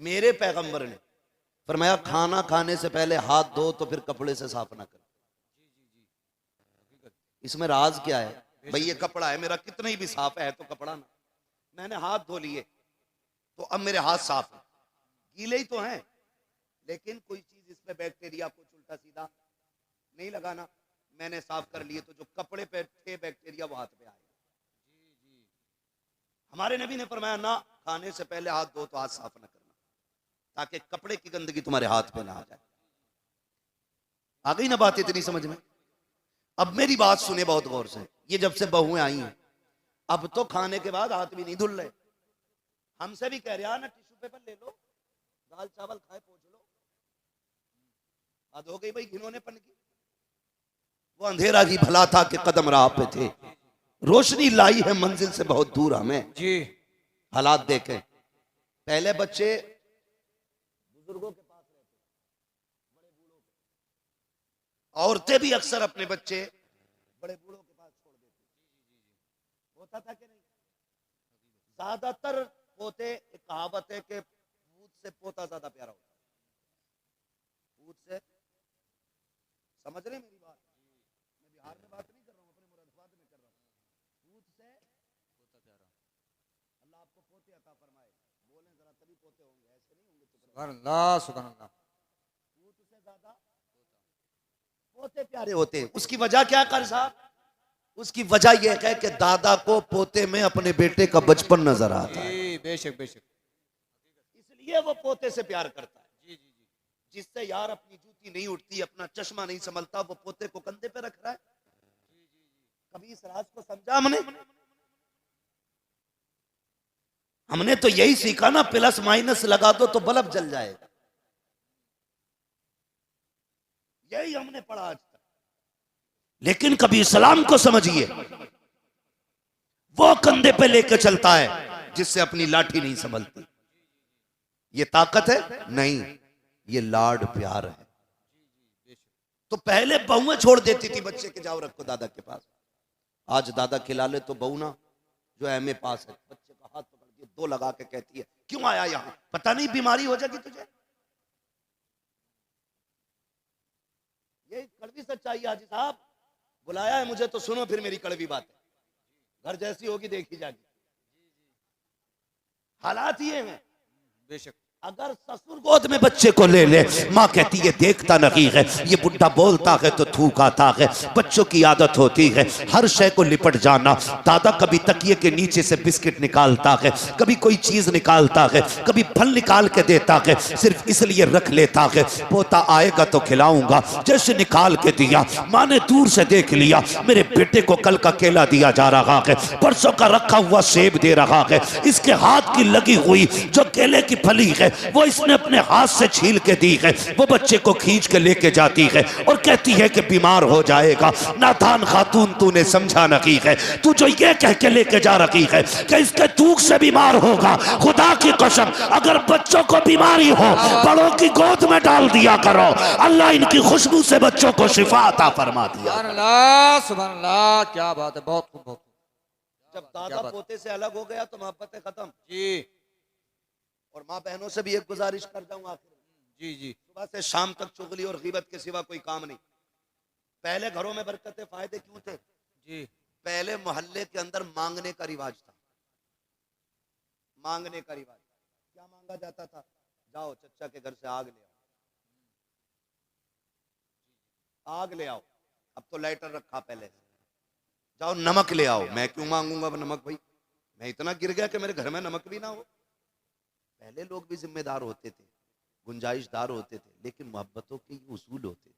मेरे पैगंबर ने फरमाया खाना खाने से पहले हाथ धो तो फिर कपड़े से साफ ना कर। इसमें राज क्या है? भाई ये कपड़ा है मेरा, कितना ही भी साफ है तो कपड़ा ना, मैंने हाथ धो लिए तो अब मेरे हाथ साफ है, गीले ही तो हैं, लेकिन कोई चीज इसमें बैक्टीरिया कुछ उल्टा सीधा नहीं लगाना, मैंने साफ कर लिए तो जो कपड़े पे थे बैक्टीरिया वो हाथ पे आए। हमारे नबी ने फरमाया ना, खाने से पहले हाथ धो तो हाथ साफ ना करना, ताकि कपड़े की गंदगी तुम्हारे हाथ पे ना आ जाए। आ गई ना बात इतनी समझ में? अब मेरी बात सुने बहुत गौर से, ये जब से बहुएं आई हैं, अब तो खाने के बाद हाथ भी नहीं धुल रहे। हमसे भी कह रहे ना टिश्यू पेपर ले लो, दाल चावल खाए पोंछ लो, हद हो गई भाई घिनौने पन की। वो अंधेरा ही भला था कि कदम राह पे थे, रोशनी लाई है मंजिल से बहुत दूर हमें। जी। हालात देखें, पहले बच्चे बुजुर्गों के पास रहते, बड़े बूढ़ों के, औरतें भी अक्सर अपने बच्चे बड़े बूढ़ों के पास छोड़ देती। होता था कि नहीं? ज्यादातर पोते, एक कहावत है कि पूत से पोता ज्यादा प्यारा होता है। पूत से, समझ रहे मेरी बात? मैं बिहार में बात नहीं कर रहा हूँ, अपने मुरादाबाद में कर रहा हूँ। पूत से पोता प्यारा। अल्लाह आपको पोते अता फरमाए, बोलें जरा तभी पोते होंगे, ऐसे नहीं होंगे। सुभान अल्लाह सुभान अल्लाह। पूत से ज्यादा पोते प्यारे होते। उसकी वजह क्या कर साहब? उसकी वजह यह है कि दादा को पोते में अपने बेटे का बचपन नजर आता है, बेशक बेशक। इसलिए वो पोते से प्यार करता है। जी जी जी। जिससे यार अपनी जूती नहीं उठती, अपना चश्मा नहीं संभलता, वो पोते को कंधे पे रख रहा है। कभी इस राज को समझा हमने? हमने तो यही सीखा ना, प्लस माइनस लगा दो तो बल्ब जल जाएगा, यही हमने पढ़ा आज तक। लेकिन कभी इस्लाम को समझिए, वो कंधे पे लेके चलता है जिससे अपनी लाठी नहीं संभलती। ये ताकत है? नहीं, ये लाड प्यार है। तो पहले बहुएं छोड़ देती थी बच्चे के, जाओ रखो दादा के पास। आज दादा खिला ले तो बहू ना, जो एमए पास है, बच्चे का हाथ पकड़ के दो लगा के कहती है क्यों आया यहां, पता नहीं बीमारी हो जाएगी तुझे। ये कड़वी सच्चाई हाजी साहब, बुलाया है मुझे तो सुनो फिर मेरी कड़वी बात है, घर जैसी होगी देखी जाएगी। हालात ये हैं। बेशक। अगर ससुर गोद में बच्चे को ले ले, माँ कहती है देखता नहीं है, ये बुढ़ा बोलता है तो थूक आता है। बच्चों की आदत होती है हर शय को लिपट जाना। दादा कभी तकिए के नीचे से बिस्किट निकालता है, कभी कोई चीज निकालता है, कभी फल निकाल के देता है, सिर्फ इसलिए रख लेता है पोता आएगा तो खिलाऊंगा। जैसे निकाल के दिया, माँ ने दूर से देख लिया, मेरे बेटे को कल का केला दिया जा रहा है, परसों का रखा हुआ सेब दे रहा है, इसके हाथ की लगी हुई जो केले की फली है वो इसने अपने हाथ से छील के दी है। वो बच्चे को खींच के लेके जाती है और कहती है कि बीमार हो जाएगा। नादान खातून, तूने समझा नहीं है, तू जो ये कह के लेके जा रही है कि इसके थूक से बीमार होगा, खुदा की कसम अगर बच्चों को बीमारी हो बड़ों की गोद में डाल दिया करो, अल्लाह इनकी खुशबू से बच्चों को शिफा अता फरमा दिया। सुभान अल्लाह सुभान अल्लाह। क्या बात है, बहुत खूब बहुत खूब। जब दादा पोते से अलग हो गया तो मोहब्बतें खत्म। जी। और माँ बहनों से भी एक गुजारिश कर दूं आखिर, जी जी। सुबह से शाम तक चुगली और गीबत के सिवा कोई काम नहीं। पहले घरों में बरकतें फायदे क्यों थे? जी। पहले मोहल्ले के अंदर मांगने का रिवाज था। मांगने का रिवाज क्या मांगा जाता था? जाओ चचा के घर से आग ले आओ, आग ले आओ। अब तो लाइटर रखा पहले से। जाओ नमक ले आओ। मैं क्यों मांगूंगा नमक भाई, मैं इतना गिर गया कि मेरे घर में नमक भी ना हो। पहले लोग भी जिम्मेदार होते थे, गुंजाइशदार होते थे, लेकिन मोहब्बतों के ये उसूल होते थे।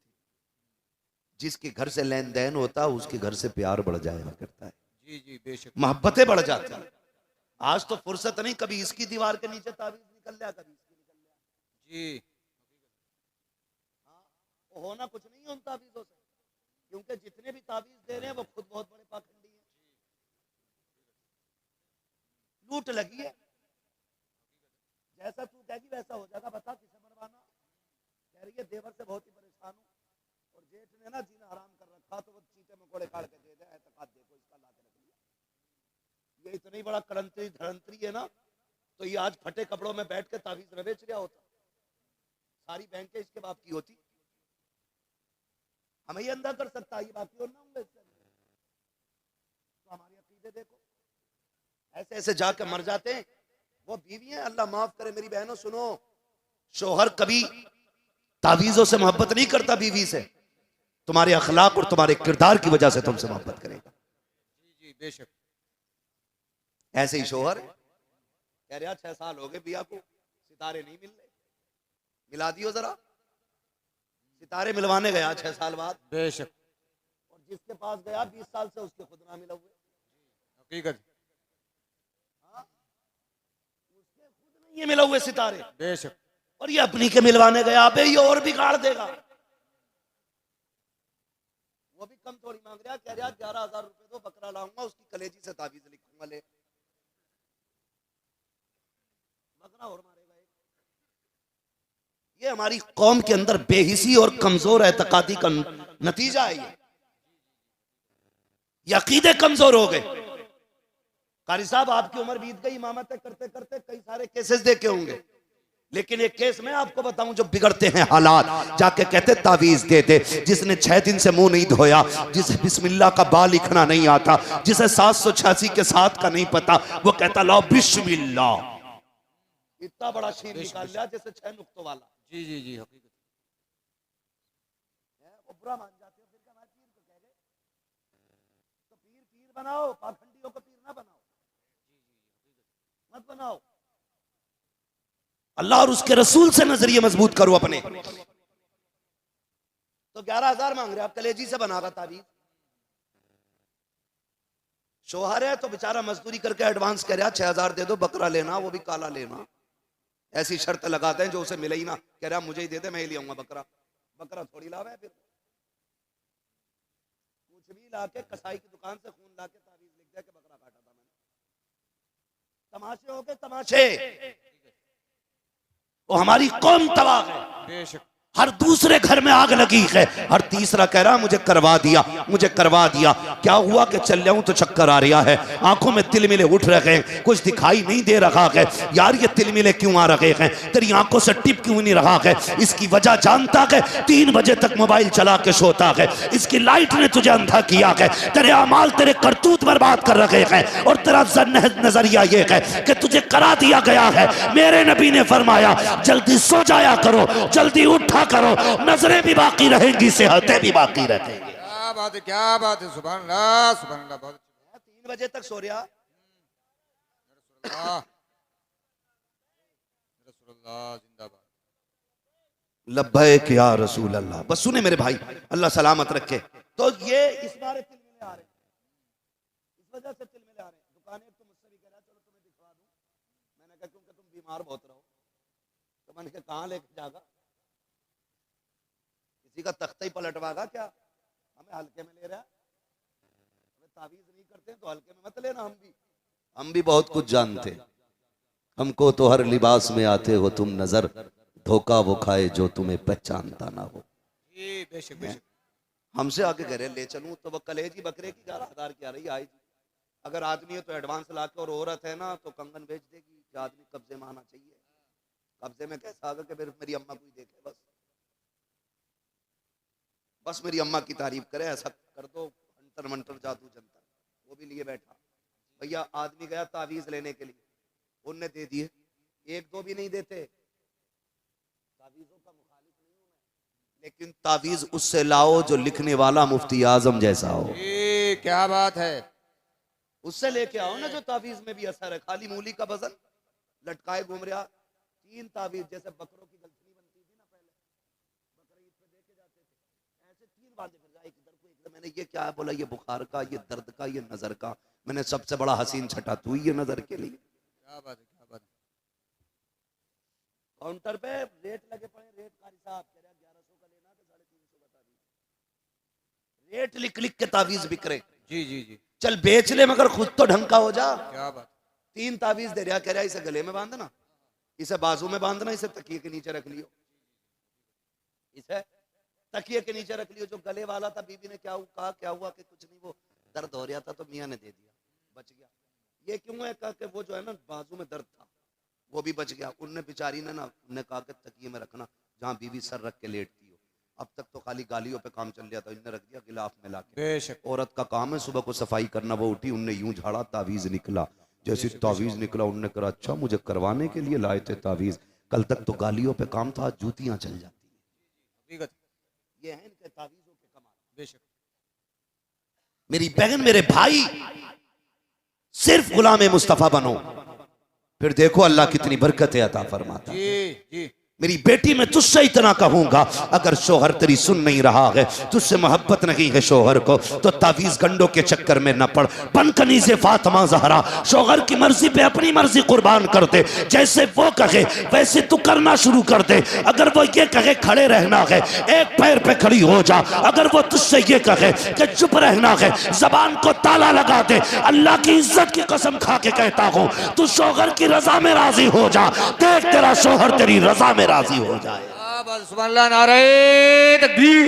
जिसके घर से लेन देन होता उसके घर से प्यार बढ़ जाया करता है, जी जी बेशक। मोहब्बतें बढ़ जाती हैं। आज तो फुर्सत नहीं, कभी इसकी दीवार के नीचे ताबीज निकल गया, कभी इसकी निकल गया। जी हाँ, वो होना कुछ नहीं है उन ताबीजों से, क्योंकि जितने भी ताबीज दे रहे हैं वो खुद बहुत बड़े पाखंडी हैं। लूट लगी है, जैसा तू कहेगी वैसा हो जाएगा। बता किसे मरवाना? कह रही है देवर से बहुत ही परेशान हूँ, और जेठ ने ना जीना हराम कर रखा, तो वो चीते मकोड़े काट के दे दे, एतकाद देखो इसका ला के रख लिया। ये इतना ही बड़ा करंतरी धड़ंतरी है ना, तो ये आज फटे कपड़ों में बैठ के ताबीज न बेच रहा होता, सारी बैंकें इसके बाप की होती। हमें ये अंदा कर सकता है, ये बाकी और ना होंगे इससे। तो हमारी अकीदे देखो, ऐसे ऐसे जाके मर जाते हैं। वो बीवी है, अल्लाह माफ करे मेरी बहनों, सुनो, शोहर कभी तावीजों से मोहब्बत नहीं करता बीवी से, तुम्हारे अखलाक और तुम्हारे किरदार की वजह से तुमसे मोहब्बत करेगा। जी जी बेशक। ऐसे ही शोहर कह रहा 6 साल हो गए बिया को, सितारे नहीं मिल रहे, मिला दियो जरा। सितारे मिलवाने गया 6 साल बाद, बेशक। और जिसके पास गया 20 साल से उसके खुद ना मिला हुए। हकीकत। उसके खुद नहीं ये मिला हुए सितारे, बेशक। और ये अपनी के मिलवाने गया, अबे ये और बिगाड़ देगा। वो भी कम थोड़ी मांग रहा, कह रहा 11,000 रुपए दो, बकरा लाऊंगा, उसकी कलेजी से ताबीज लिखूंगा, ले बकरा और मारेगा एक। ये हमारी कौम के अंदर बेहिसी और कमजोर एतकादी का नतीजा है। ये अकीदे कमजोर हो गए। कारी साहब आपकी उम्र बीत गई, इमामतें करते करते कई सारे केसेस देखे होंगे, लेकिन एक केस में आपको बताऊं जो बिगड़ते हैं हालात, जाके कहते तावीज दे दे। जिसने 6 दिन से मुंह नहीं धोया, जिसे बिस्मिल्लाह का बा लिखना नहीं आता, जिसे 786 के 7 का नहीं पता, वो कहता लो बिस्मिल्लाह। इतना बड़ा शेर निकाल लिया जैसे 6 नुक्तों वाला। जी जी जी हकीकत। वो बुरा मान जाते हो, फिर क्या पीर को कह गए, तो पीर बनाओ, पाखंडियों को पीर ना बनाओ, मत बनाओ। अल्लाह और उसके रसूल से नजरिए मजबूत करो अपने। तो 11,000 मांग रहे, आप कलेजी से बनागा ताबीज। शोहर है तो बेचारा मजदूरी करके एडवांस कह रहा 6,000 दे दो, बकरा लेना, वो भी काला लेना। ऐसी शर्त लगाते हैं जो उसे मिले ही ना, कह रहा मुझे ही दे दे, मैं ही ले आऊंगा बकरा। बकरा थोड़ी लावा है, फिर कुछ भी लाके कसाई की दुकान से खून लाके ताबीज लिख दिया कि बकरा काटा था मैंने। तमाशे हो गए तमाशे। वो हमारी कौम तबाह है। बेशक। हर दूसरे घर में आग लगी है, हर तीसरा कह रहा मुझे करवा दिया, मुझे करवा दिया। क्या हुआ कि चल जाऊं तो चक्कर आ रहा है, आंखों में तिलमिले उठ रहे हैं, कुछ दिखाई नहीं दे रहा है। यार ये तिलमिले क्यों आ रहे हैं, तेरी आंखों से टिप क्यों नहीं रहा है? इसकी वजह जानता है, 3 बजे तक मोबाइल चला के सोता है, इसकी लाइट ने तुझे अंधा किया है, तेरे अमाल तेरे करतूत बर्बाद कर रहे हैं, और तेरा नजरिया ये है कि तुझे करा दिया गया है। मेरे नबी ने फरमाया जल्दी सो जाया करो, जल्दी उठा करो, नजरें भी बाकी रहेंगी, सेहतें भी बाकी रहेंगी। क्या बात है, क्या बात है, सुभान अल्लाह सुभान अल्लाह। बहुत 3 बजे तक सो रहा। रसूलुल्लाह जिंदाबाद। लब्बैक या रसूल अल्लाह। बस सुने मेरे भाई, अल्लाह सलामत रखे। तो ये इस बार तिलमिले आ रहे, इस वजह से तिलमिले आ रहे। दुकानें तो मुझसे भी कह रहा चलो तुम्हें दिखवा दूं, मैंने कहा क्योंकि तुम बीमार बहुत रहो, तो मैंने कहा कहाँ लेके जागा, किसी का तख्ता ही पलटवागा क्या? हमें हल्के में ले रहा है, हमें तावीज नहीं करते तो हल्के में मत लेना। हम भी बहुत कुछ जानते, हमको तो हर लिबास में आते हो तुम नजर, धोखा वो खाए जो तुम्हें पहचानता ना हो। जी बेशक बेशक। हमसे आके कह रहे ले चलूं, तो वो कलेजी बकरे की 11,000 की आ रही आई। अगर आदमी है तो एडवांस ला के, और औरत है ना तो कंगन बेच देगी कि आदमी कब्जे में आना चाहिए। कब्जे में कैसा आगा कि मेरी अम्मा कोई देखे, बस मेरी अम्मा की तारीफ करे, ऐसा कर दो, अंतर मंतर जादू जनता। वो भी लिए बैठा। भैया आदमी गया तावीज लेने के लिए, उनने दे दिए, 1-2 भी नहीं देते। तावीजों का मुखालिफ नहीं हूं मैं, लेकिन तावीज उससे लाओ जो लिखने वाला मुफ्ती आजम जैसा हो। क्या बात है, उससे लेके आओ ना जो तावीज में भी असर है। खाली मूली का वजन लटकाए घूम रहा, 3 तावीज, जैसे बकरों की गलती बनती थी ना पहले, बकरे ईद पे देखे जाते थे, ऐसे 3 बांधे फिर जाए, एक इधर को एक इधर। मैंने ये क्या है, बोला ये बुखार का, ये दर्द का, ये नजर का। मैंने सबसे बड़ा हसीन छटा तू ही ये नजर के लिए। क्या बात है, क्या बात है। काउंटर पे रेट लगे पड़े, रेट कारी साहब कह रहा 1100 का लेना तो 350 का तावीज, रेट लिख लिख के तावीज बिक रहे। जी जी जी, चल बेच ले मगर खुद तो ढंग का हो जा। क्या बात। 3 तावीज दे रहा, कह रहा इसे गले में बांधना, इसे बाजू में बांधना, इसे तकिए के नीचे रख लियो, इसे तकिए के नीचे रख लियो। जो गले वाला था बीबी ने कहा क्या हुआ कि कुछ नहीं, वो दर्द हो रहा था तो मियां ने दे दिया, बच गया। ये क्यों है, कहा कि वो जो है ना बाजू में दर्द था वो भी बच गया। उनने बेचारी ने ना उन्हें कहा कि तकिए में रखना जहाँ बीवी सर रख के लेटती हो। अब तक तो खाली गालियों पे काम चल रहा था, इनने रख दिया गिलाफ में लाके। बेशक। औरत का काम है सुबह को सफाई करना। वो उठी, उनने यूं झाड़ा, तावीज निकला। जैसे तावीज निकला उनने कहा अच्छा मुझे करवाने के लिए लाए थे तावीज, कल तक तो गालियों पे काम था, आज जूतियां चल जाती हैं। हकीकत। ये है इनके तावीजों के कमाल। बेशक। मेरी बहन मेरे भाई, सिर्फ गुलाम मुस्तफा बनो, फिर देखो अल्लाह कितनी बरकतें अता फरमाता है। जी जी। मेरी बेटी मैं तुझसे इतना कहूंगा, अगर शोहर तेरी सुन नहीं रहा है, तुझसे मोहब्बत नहीं है शोहर को, तो तावीज गंडों के चक्कर में न पड़। बन कनीज़े फातिमा ज़हरा, शोहर की मर्जी पे अपनी मर्जी कुर्बान कर दे। जैसे वो कहे वैसे तू करना शुरू कर दे। अगर वो ये कहे खड़े रहना है, एक पैर पे खड़ी हो जा। अगर वो तुझसे ये कहे कि चुप रहना है, जबान को ताला लगा दे। अल्लाह की इज्जत की कसम खा के कहता हूं, तू शोहर की रजा में राजी हो जा, देख तेरा शोहर तेरी रजा में राजी हो जाए। सुभानअल्लाह, नारे तकबीर,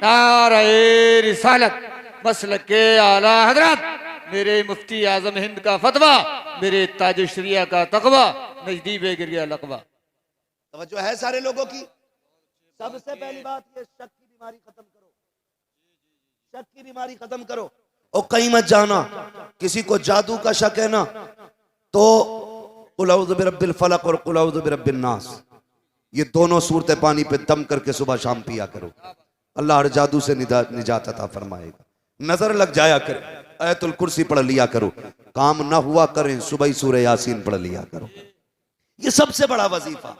नारे रिसालत, मसलक के आला हजरत, मेरे मुफ्ती आजम हिंद का फतवा, मेरे ताज शरिया का तकवा, नजदीब गिरिया लकवा। तवज्जो है सारे लोगों की। सबसे पहली बात ये शक की बीमारी खत्म करो, शक की बीमारी खत्म करो। और कहीं मत जाना, किसी को जादू का शक है ना तो कुल औज़ु बिरब्बिल फलक और कुल औज़ु बिरब्बिन नास, ये दोनों सूरतें पानी पे दम करके सुबह शाम पिया करो। अल्लाह हर जादू से निजात अता फरमाएगा। नजर लग जाया करे, आयतुल कुर्सी पढ़ लिया करो। काम ना हुआ करें, सुबह ही सूरह यासीन पढ़ लिया करो। ये सबसे बड़ा वजीफा।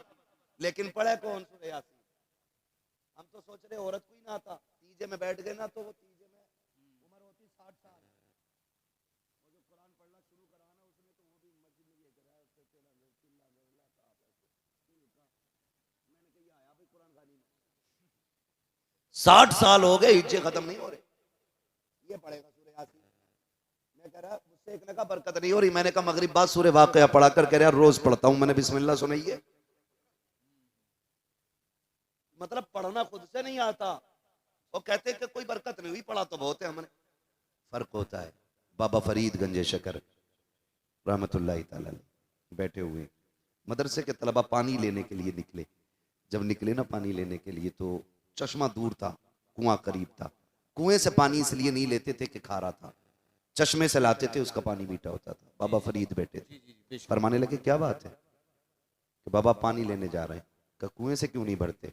लेकिन पढ़े कौन सूरह यासीन? हम तो सोच रहे औरत को ही ना आता, तीजे में बैठ गए ना तो वो तीजे में उम्र होती 60 साल, वो जो कुरान पढ़ना शुरू कराना उसने तो वो भी मस्जिद में ये कराया, उससे मैंने कही आया भाई कुरान खानी में 60 साल हो गए, हिज्जे खत्म नहीं हो रहे, ये पढ़ेगा सूरह यासीन। मैं कह रहा मुझसे एक ने कहा बरकत नहीं हो रही, मैंने कहा मगरिब बाद सूरह वाक़िया पढ़ा कर, कह रहा रोज पढ़ता हूं मैंने, बिस्मिल्लाह सुनाइए। मतलब पढ़ना खुद से नहीं आता, वो कहते कि कोई बरकत नहीं हुई, पढ़ा तो बहुत है हमने। फर्क होता है। बाबा फरीद गंजे शकर रहमतुल्लाह तआला बैठे हुए, मदरसे के तलबा पानी लेने के लिए निकले। जब निकले ना पानी लेने के लिए तो चश्मा दूर था, कुआं करीब था। कुएं से पानी इसलिए नहीं लेते थे कि खारा था, चश्मे से लाते थे, उसका पानी मीठा होता था। बाबा फरीद बैठे थे, फरमाने लगे क्या बात है कि बाबा पानी लेने जा रहे हैं। कहा कुएं से क्यों नहीं भरते?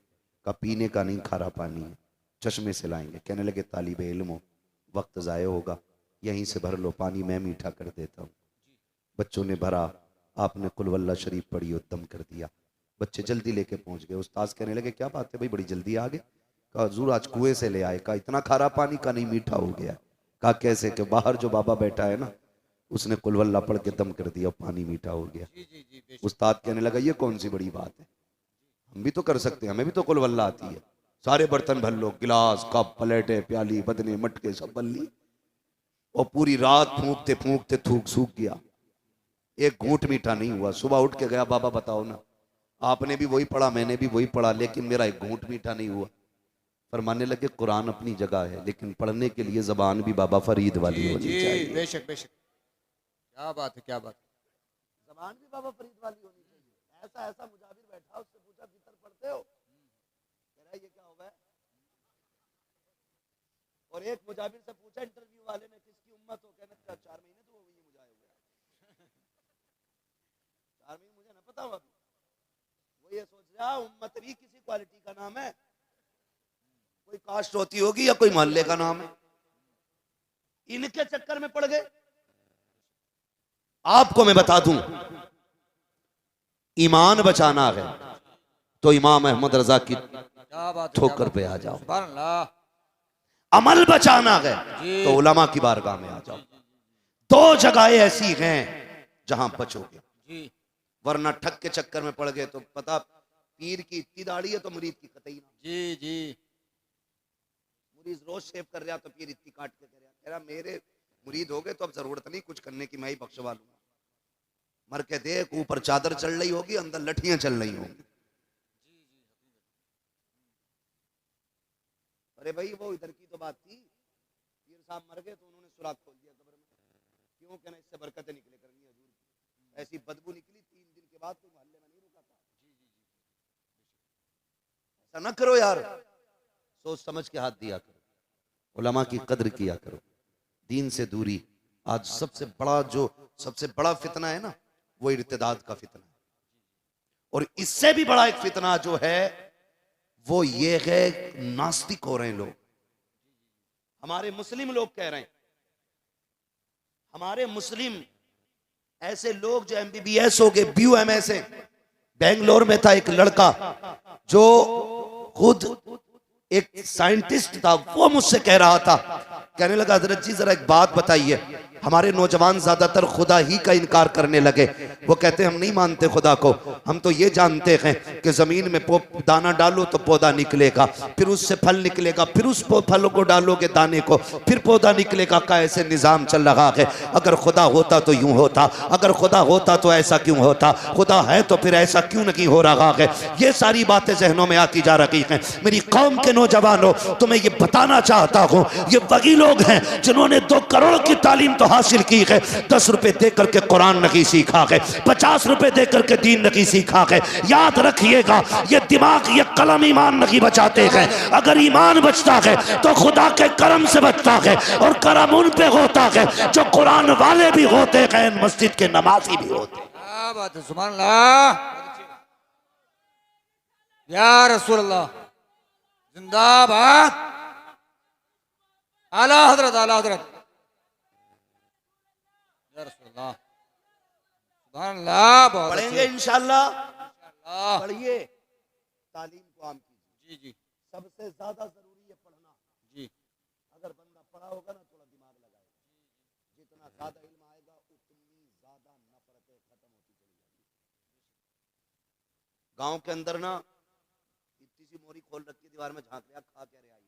कहा पीने का नहीं, खारा पानी है, चश्मे से लाएंगे। कहने लगे तालिबे इल्म हो, वक्त ज़ाया होगा, यहीं से भर लो, पानी मैं मीठा कर देता हूँ। बच्चों ने भरा, आपने कुल वल्लाह शरीफ पढ़ी और दम कर दिया। बच्चे जल्दी लेके पहुंच गए। उस्ताद कहने लगे क्या बात है भाई, बड़ी जल्दी आ गए? कहा हुजूर आज कुएं से ले आए। कहा इतना खारा पानी? का नहीं मीठा हो गया। कहा कैसे? कि बाहर जो बाबा बैठा है ना उसने कुल वल्लाह पढ़ के दम कर दिया, पानी मीठा हो गया। उस्ताद कहने लगा ये कौन सी बड़ी बात है, हम भी तो कर सकते हैं, हमें भी तो कुल वल्लाह आती है। सारे बर्तन भर लो, गिलास कप प्लेटें प्याली बदने मटके सब भर ली, और पूरी रात फूंकते फूंकते थूक सूख गया, एक घूंट मीठा नहीं हुआ। सुबह उठ के गया, बाबा बताओ ना, आपने भी वही पढ़ा मैंने भी वही पढ़ा, लेकिन मेरा एक घूंट मीठा नहीं हुआ। फरमाने लगे कुरान अपनी जगह है, लेकिन पढ़ने के लिए जबान भी बाबा फरीद वाली होनी चाहिए। बेशक बेशक, क्या बात है, क्या बात है। जबान भी बाबा फरीद वाली होनी चाहिए। ऐसा ऐसा मुजाबिर बैठा, उससे पूछा भीतर पढ़ते हो? कह रहा है ये क्या होगा। और एक मुजाबिर से पूछा इंटरव्यू वाले ने किसकी उम्मत हो, कहने 4 महीने तो हो गई मुझे आए हुए 4 महीने मुझे ना पता हुआ। वो ये सोच रहा उम्मत भी किसी क्वालिटी का नाम है, कोई कास्ट होती होगी या कोई मोहल्ले का नाम है। इनके चक्कर में पड़ गए। आपको मैं बता दूं, ईमान बचाना है तो इमाम अहमद रजा की क्या बात है, ठोकर क्या बात पे है। आ जाओ। सुभान अल्लाह। अमल बचाना है जी। तो उलमा की बारगाह में आ जाओ। दो जगहें ऐसी हैं जहां बचोगे, जी वरना ठग के चक्कर में पड़ गए तो पता पीर की इतनी दाढ़ी है तो मुरीद की कतई ना। जी जी। मुरीद रोज शेव कर रहा तो पीर इतनी काट के कह रहा मेरे मुरीद हो गए तो अब जरूरत नहीं कुछ करने की, मैं ही बख्शवा लूंगा। मर के देख, ऊपर चादर चल रही होगी, अंदर लठियां चल रही होंगी। अरे भाई वो इधर की तो बात थी, पीर साहब मर गए तो उन्होंने सुराख खोल दिया कब्र में। क्यों? कहना इससे बरकतें निकले करनी हजूर की। ऐसी बदबू निकली 3 दिन के बाद, कोई मोहल्ले में नहीं रुका था। ऐसा ना करो यार, सोच समझ के हाथ दिया करो, उलमा की कद्र किया करो। दीन से दूरी आज सबसे बड़ा फितना है ना, वो इर्तिदाद का फितना है। और इससे भी बड़ा एक फितना जो है वो ये है, नास्तिक हो रहे हैं लोग। हमारे मुस्लिम लोग कह रहे हैं, हमारे मुस्लिम ऐसे लोग जो MBBS हो गए, BUMS है। बेंगलोर में था एक लड़का जो खुद एक साइंटिस्ट था, वो मुझसे कह रहा था, कहने लगा हजरत जी जरा एक बात बताइए, हमारे नौजवान ज्यादातर खुदा ही का इनकार करने लगे। वो कहते हैं हम नहीं मानते खुदा को, हम तो ये जानते हैं कि जमीन में दाना डालो तो पौधा निकलेगा, फिर उससे फल निकलेगा, फिर उस फलों को डालोगे दाने को, फिर पौधा निकलेगा का ऐसे निजाम चल रहा है। अगर खुदा होता तो यूं होता, अगर खुदा होता तो ऐसा क्यों होता, खुदा है तो फिर ऐसा क्यों नहीं हो रहा है। ये सारी बातें जहनों में आती जा रही हैं। मेरी कौम के नौजवानों, तुम्हें ये बताना चाहता हूँ, ये वही लोग हैं जिन्होंने 2 करोड़ की तालीम तो हासिल की है, 10 रुपए देकर के कुरान नहीं सीखा है, 50 रुपए देकर के दीन नहीं सीखा है। याद रखिएगा, ये दिमाग, ये कलम ईमान नहीं बचाते हैं। अगर ईमान बचता है तो खुदा के करम से बचता है, और करम उन पे होता है जो कुरान वाले भी होते हैं, मस्जिद के नमाजी भी होते हैं। क्या बात है, सुभान अल्लाह। या रसूल अल्लाह, जिंदाबाद। आला हजरत, आला हजरत। या रसूल अल्लाह, सुभान अल्लाह। बहुत पढ़ेंगे इंशाल्लाह, इंशाअल्लाह। पढ़िए, तालीम को आम कीजिए। जी जी सबसे ज्यादा जरूरी है पढ़ना। जी। अगर बंदा पढ़ा होगा ना, थोड़ा दिमाग लगाएगा, जितना ज्यादा इल्म आएगा उतनी ज्यादा नफरतें खत्म होती चली जाएगी। गांव के अंदर ना इतनी सी मोरी खोल रखी दीवार में, झांक रहा, खा क्या रहा है।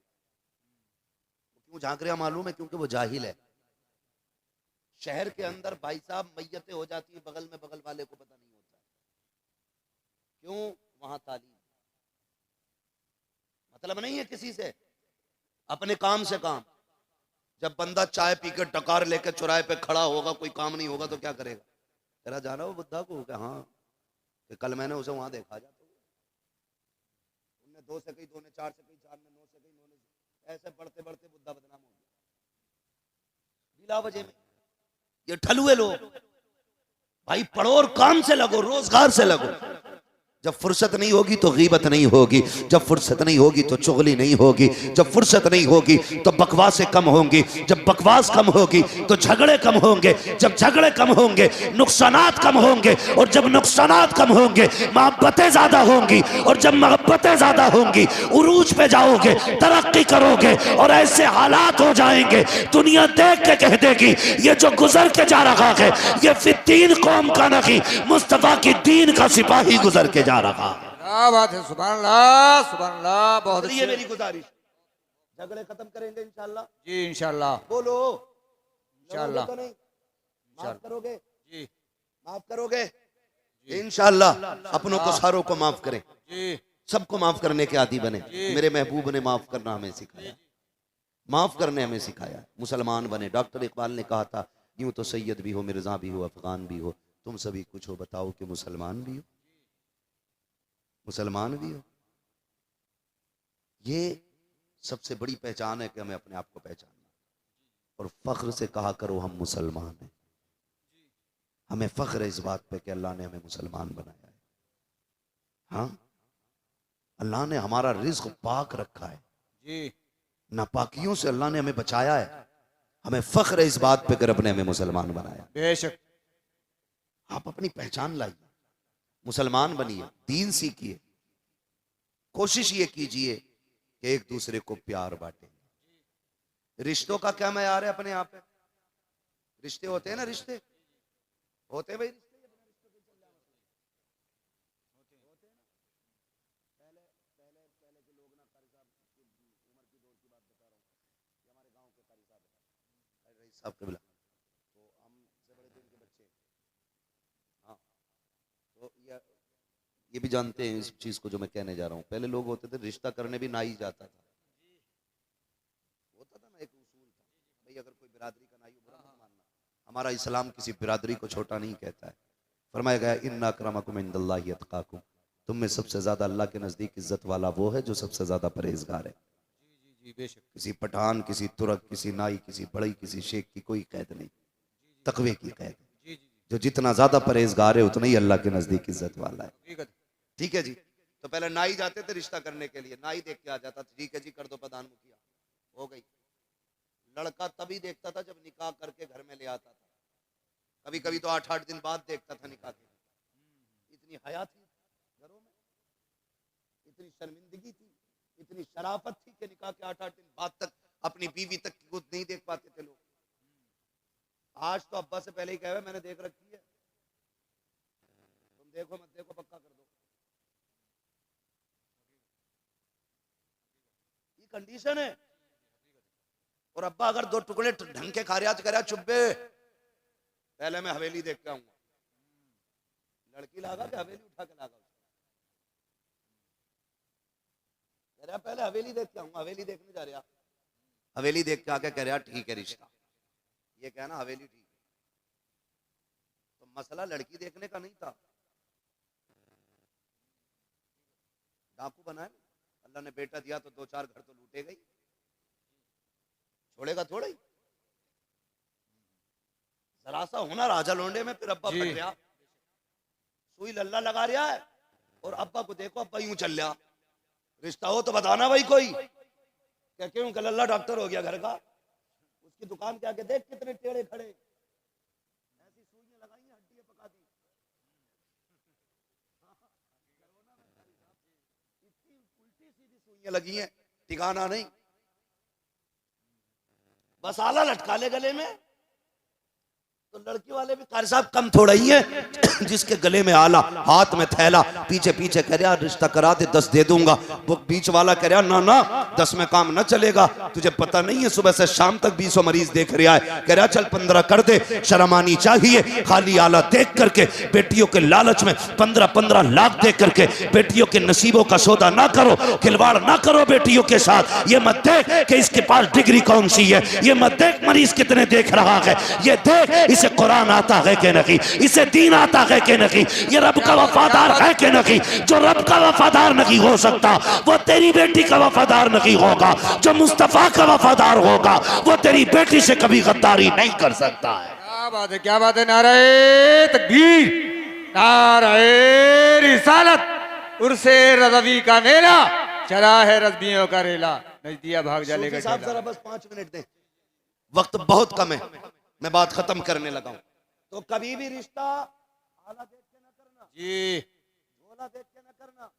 क्यों झांक रहा मालूम है? क्योंकि वो जाहिल है। शहर के अंदर भाई साहब मैयतें हो जाती है, बगल में बगल वाले को पता नहीं होता। क्यों? वहां तालीम, मतलब नहीं है किसी से, अपने काम से काम। जब बंदा चाय पी के टकार लेके चौराहे पे खड़ा होगा, कोई काम नहीं होगा तो क्या करेगा? तेरा जाना हो बुद्धा को? क्या? हाँ, कि कल मैंने उसे वहां देखा। जाता उनने 2 से कही, 2 ने 4 से कही, 4 ने 9 से कही, 9 ने, ऐसे बढ़ते बढ़ते बुद्धा बदनाम हो गया बिला वजह में। ये ठलुए लोग, भाई पढ़ो और काम से लगो, रोजगार से लगो। जब फुर्सत नहीं होगी तो गीबत नहीं होगी, जब फुर्सत नहीं होगी तो चुगली नहीं होगी, जब फुर्सत नहीं होगी तो बकवासें कम होंगी, जब बकवास कम होगी तो झगड़े कम होंगे, जब झगड़े कम होंगे नुकसानात कम होंगे, और जब नुकसानात कम होंगे मोहब्बतें ज्यादा होंगी, और जब मोहब्बतें ज्यादा होंगी उरूज पे जाओगे, तरक्की करोगे, और ऐसे हालात हो जाएंगे दुनिया देख के कह देगी ये जो गुजर के जा रहा है ये फित्तीन कौम का नहीं, मुस्तफा की दीन का सिपाही गुजर के रहा। क्या बात है, सुभान अल्लाह, सुभान अल्लाह। बहुत ये मेरी गुजारिश, झगड़े खत्म करेंगे इंशाल्लाह। जी इंशाल्लाह, बोलो इंशाल्लाह। तो नहीं माफ करोगे? जी माफ करोगे इंशाल्लाह। अपनों को सारों को माफ करें, जी सबको माफ करने के आदी बने। मेरे महबूब ने माफ करना हमें सिखाया, माफ करने हमें सिखाया, मुसलमान बने। डॉक्टर इकबाल ने कहा था, यूं तो सैयद भी हो, मिर्जा भी हो, अफगान भी हो, तुम सभी कुछ हो, बताओ कि मुसलमान भी हो, मुसलमान भी हो। ये सबसे बड़ी पहचान है कि हमें अपने आप को पहचानना, और फख्र से कहा करो हम मुसलमान हैं। हमें फख्र है इस बात पे कि अल्लाह ने हमें मुसलमान बनाया है। हाँ, अल्लाह ने हमारा रिज्क पाक रखा है जी, नापाकियों से अल्लाह ने हमें बचाया है। हमें फख्र है इस बात पे कि रब ने हमें मुसलमान बनाया। बेशक। आप अपनी पहचान लाइए, मुसलमान बनिए, दीन सीखिए, कोशिश ये कीजिए कि एक दूसरे को प्यार बांटे। रिश्तों का क्या मैयार है अपने आप पे? रिश्ते होते हैं ना, रिश्ते होते हैं भाई, रिश्ते साहब के बिला तो हमसे बड़े थे उनके बच्चे। हाँ, तो ये भी जानते हैं इस चीज को जो मैं कहने जा रहा हूँ। पहले लोग होते थे रिश्ता करने भी ना ही जाता था, होता था ना, एक उसूल था भाई, अगर कोई बिरादरी का नाई हो बुरा मत मानना। हमारा इस्लाम किसी बिरादरी को छोटा नहीं कहता है। फरमाया गया इन्ना अक्रमकुम इंदल्लाहि अतकाकुम, तुम में सबसे ज्यादा अल्लाह के नजदीक इज्जत वाला वो है जो सबसे ज्यादा परहेजगार है। जी बेशक। किसी पठान, किसी तुर्क, किसी नाई, किसी बड़ई, किसी शेख की कोई कैद नहीं, तकवे की कैद। जी जी जो जितना ज्यादा परहेजगार है उतना ही अल्लाह के नजदीक इज्जत वाला है। हकीकत। ठीक है जी। तो पहले नाई जाते थे रिश्ता करने के लिए, नाई देख के आ जाता था, ठीक है जी कर दो प्रधान मुखिया, हो गई। लड़का तभी देखता था जब निकाह करके घर में ले आता था, कभी कभी तो 8-8 दिन बाद देखता था निकाह के। इतनी हया थी घरों में, इतनी शर्मिंदगी थी, इतनी शराफत थी कि निकाह के 8-8 दिन बाद तक अपनी बीवी तक की खुद नहीं देख पाते थे लोग। आज तो अब्बा से पहले ही कहे मैंने देख रखी है, तुम देखो मत देखो, पक्का कर दो। ये कंडीशन है। और अब्बा अगर 2 टुकड़े ढंग के खा रहा चुब्बे, पहले मैं हवेली देख के आऊंगा। लड़की लागा कि हवेली उठा के लागा? कह रहा पहले हवेली देख के आऊंगा। हवेली देखने जा रहा, हवेली देख के आके कह रहा ठीक है रिश्ता, ये कहना हवेली ठीक है। तो मसला लड़की देखने का नहीं था, डाकू बनाए। अल्लाह ने बेटा दिया तो 2-4 घर तो लूटे गई, छोड़ेगा थोड़ा ही। जरा सा होना राजा लोंडे में, फिर अब्बा फट रहा, सुई लल्ला लगा रहा है, और अब्बा को देखो अब्बा यूं चल रहा। रिश्ता हो तो बताना भाई कोई। क्या क्यों कि लल्ला डॉक्टर हो गया घर का, उसकी दुकान के आगे देख कितने टेढ़े खड़े, ऐसी सुइयां लगाई हैं, हड्डियां पका दी। इतनी उल्टी सीधी सुइयां लगी हैं, ठिकाना नहीं। बस आला लटका ले गले में, तो लड़की वाले भी कारी साहब कम थोड़ा ही है जिसके गले में आला, हाथ में थैला, पीछे पीछे कह रहा रिश्ता करा दे 10 दे दूंगा। वो बीच वाला कह रहा ना ना 10 में काम ना चलेगा, तुझे पता नहीं है सुबह से शाम तक 20 मरीज देख रहा है। कह रहा चल 15 कर दे, शर्म आनी चाहिए। खाली आला देख करके बेटियों के लालच में 15-15 लाख देख करके बेटियों के नसीबों का सौदा ना करो, खिलवाड़ ना करो बेटियों के साथ। ये मत देख कि इसके पास डिग्री कौन सी है, ये मत देख मरीज कितने देख रहा है, ये देख इसे कुरान आता है कि नहीं, इसे दीन आता है कि नहीं, ये रब का वफादार है कि नहीं। जो रब का वफादार नहीं हो सकता वो तेरी बेटी का वफादार नहीं होगा, जो मुस्तफा का वफादार होगा वो तेरी बेटी से कभी गद्दारी नहीं कर सकता है। क्या बात है, क्या बात है। नारे तकबीर, नारे रिसालत, उर्से रज़वी का मेला, चला है रज़बियों का रेला, नजदिया भाग जा लेगा। साहब जरा बस 5 मिनट दें, वक्त बहुत कम है, मैं बात खत्म करने लगा हूं। तो कभी भी रिश्ता आला देख के ना करना जी, झोला देख के ना करना।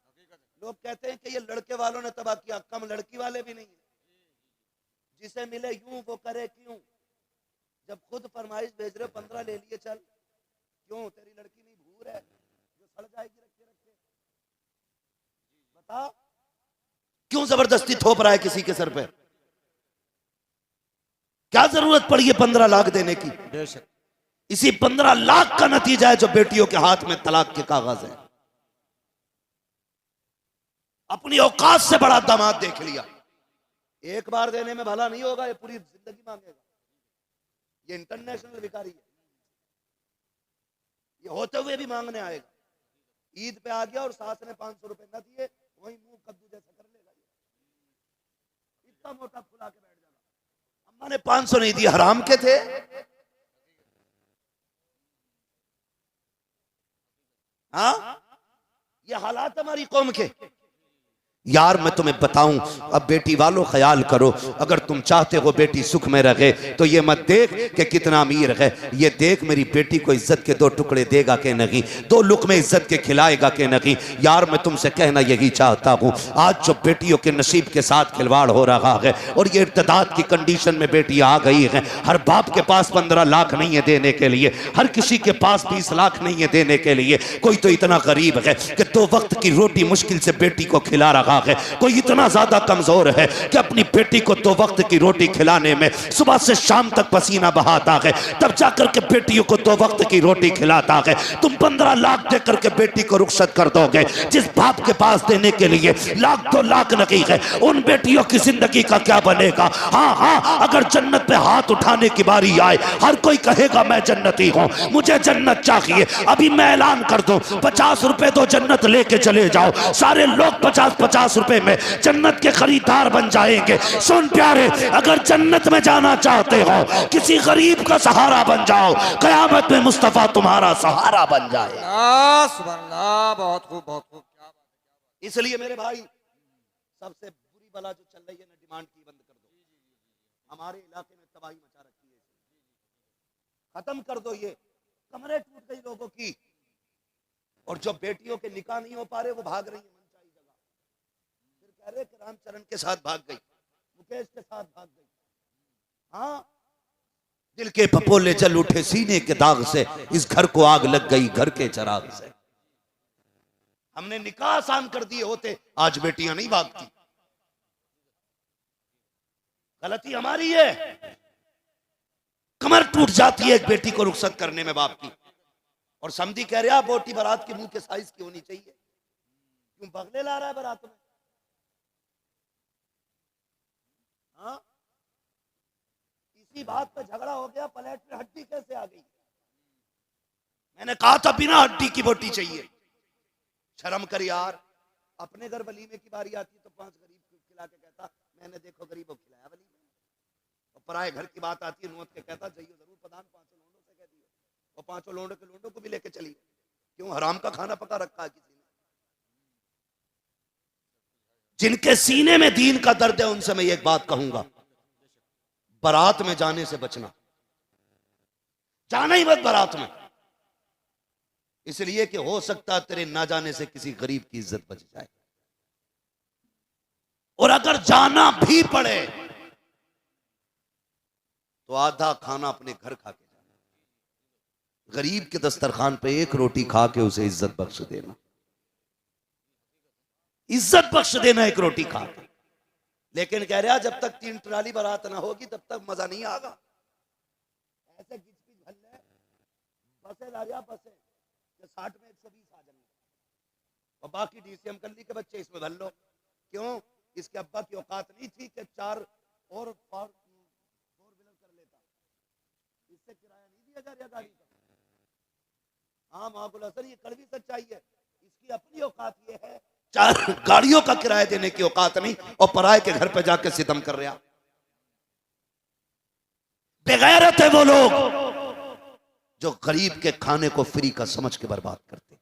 लोग कहते हैं कि ये लड़के वालों ने तबाह किया, कम लड़की वाले भी नहीं है। जिसे मिले यूं वो करे क्यों, जब खुद फरमाइश भेज रहे 15 ले लिए चल, क्यों तेरी लड़की नहीं भूर है जो सड़ जाएगी रखे रखे? बता क्यों जबरदस्ती थोप रहा है किसी के सर पे? क्या जरूरत पड़ी है 15 लाख देने की? बेशक। इसी 15 लाख का नतीजा है जो बेटियों के हाथ में तलाक के कागज है। अपनी औकात से बड़ा दामाद देख लिया, एक बार देने में भला नहीं होगा, ये पूरी जिंदगी मांगेगा। ये इंटरनेशनल भिखारी है, ये होते हुए भी मांगने आएगा। ईद पे आ गया और सास ने 500 रुपए न दिए, वही मुंह कद्दू जैसा कर लेगा। इतना मोटा फुला के बैठ जाना, अम्मा ने 500 नहीं दिए, हराम के थे। हाँ, ये हालात हमारी कौम के। यार मैं तुम्हें बताऊं, अब बेटी वालों ख्याल करो, अगर तुम चाहते हो बेटी सुख में रहे तो ये मत देख कि कितना अमीर है, ये देख मेरी बेटी को इज्जत के 2 टुकड़े देगा कि नहीं, 2 लुक़मे इज्जत के खिलाएगा कि नहीं। यार मैं तुमसे कहना यही चाहता हूँ, आज जो बेटियों के नसीब के साथ खिलवाड़ हो रहा है और ये इर्तदाद की कंडीशन में बेटी आ गई है, हर बाप के पास 15 लाख नहीं है देने के लिए, हर किसी के पास 20 लाख नहीं है देने के लिए। कोई तो इतना गरीब है कि 2 वक्त की रोटी मुश्किल से बेटी को खिला रहा है, कोई इतना ज्यादा कमजोर है कि अपनी बेटी को 2 वक्त की रोटी खिलाने में सुबह से शाम तक पसीना बहाता है, तब जाकर के बेटियों को 2 वक्त की रोटी खिलाता है। तुम 15 लाख देकर के बेटी को रुखसत कर दोगे, जिस बाप के पास देने के लिए 1 लाख 2 लाख नहीं है, उन बेटियों की जिंदगी का क्या बनेगा। हाँ हाँ, अगर जन्नत पे हाथ उठाने की बारी आए, हर कोई कहेगा मैं जन्नती हूं, मुझे जन्नत चाहिए। अभी मैं ऐलान कर दूं, 50 रुपए तो जन्नत लेके चले जाओ, सारे लोग 50-50 रुपए में जन्नत के खरीदार बन जाएंगे। सुन प्यारे, अगर जन्नत में जाना चाहते हो, किसी गरीब का सहारा बन जाओ, कयामत में मुस्तफा तुम्हारा सहारा बन जाए। सुभान अल्लाह, बहुत खूब बहुत खूब। क्या बात है। इसलिए मेरे भाई, सबसे बुरी बला जो चल रही है ना, डिमांड की बंद कर दो। हमारे इलाके में तबाही मचा रखी है, खत्म कर दो। ये कमरे टूट गई लोगों की, और जो बेटियों के निकाह नहीं हो पा रहे वो भाग रही है मनचाही जगह। फिर कह रहे कि रामचरण के साथ भाग गई, मुकेश के साथ भाग गई। हाँ, दिल के पपोले जल उठे सीने के दाग से, इस घर को आग लग गई घर के चराग से। हमने निकाह आसान कर दिए होते, आज बेटियां नहीं भागती। गलती हमारी है, कमर टूट जाती है एक बेटी को रुखसत करने में बाप की। और समझी कह रहा बोटी बारात के मुंह के साइज की होनी चाहिए, क्यों बगले ला रहा है बारात में। हाँ, इसी बात पे झगड़ा हो गया, प्लेट में हड्डी कैसे आ गई। मैंने कहा था बिना हड्डी की बोटी चाहिए। शर्म कर यार, अपने घर वलीमे की बारी आती तो 5 गरीब खिला के कहता मैंने देखो गरीबों खिलाया वलीमे, और पराए घर की बात आती है नुअत के कहता जाइए जरूर प्रधान 5 लोंडों से कह दिए, और 5 लोंडों के लोंडों को भी लेके चलिए। क्यों, हराम का खाना पका रखा है किसी ने। जिनके सीने में दीन का दर्द है उनसे मैं एक बात कहूंगा, बारात में जाने से बचना, जाना ही मत बारात में, इसलिए कि हो सकता है तेरे ना जाने से किसी गरीब की इज्जत बच जाए। और अगर जाना भी पड़े तो आधा खाना अपने घर खा के जाना, गरीब के दस्तरखान पे 1 रोटी खा के उसे इज्जत बख्श देना, इज्जत बख्श देना 1 रोटी खा के। लेकिन कह रहा जब तक 3 ट्राली बारात ना होगी तब तक मजा नहीं आगा। ऐसे किचकिच भल्ले बसे राजा बसे 60 में 120 आ जाएंगे, और बाकी डीसीएम कल्ली के बच्चे इसमें भर लो। क्यों, इसके अब्बा की औकात नहीं थी कि 4 और 4 व्हीलर कर लेता, इससे किराया नहीं दिया जा रहा गाड़ी का। हाँ माकुल असर, ये कड़वी सच्चाई है, इसकी अपनी औकात ये है 4 गाड़ियों का किराया देने की औकात नहीं, और पराये के घर पे जाके सितम कर रहा। बेगैरत है वो लोग जो गरीब के खाने को फ्री का समझ के बर्बाद करते।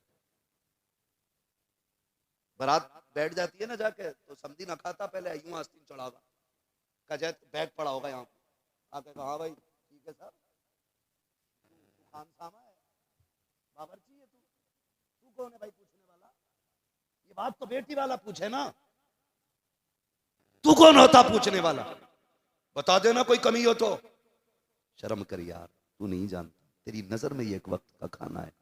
बारात बैठ जाती है ना जाके, तो समझी ना खाता, पहले यूं आस्तीन चढ़ावा का जाए, बैग पड़ा होगा यहाँ पे, आके कहा हाँ भाई ठीक है साहब, तू खान सामा है, बावर्ची है, तू कौन है भाई पूछने वाला। ये बात तो बेटी वाला पूछे ना, तू कौन होता पूछने वाला, बता देना कोई कमी हो तो। शर्म कर यार, तू नहीं जानता, तेरी नजर में ये 1 वक्त का खाना है,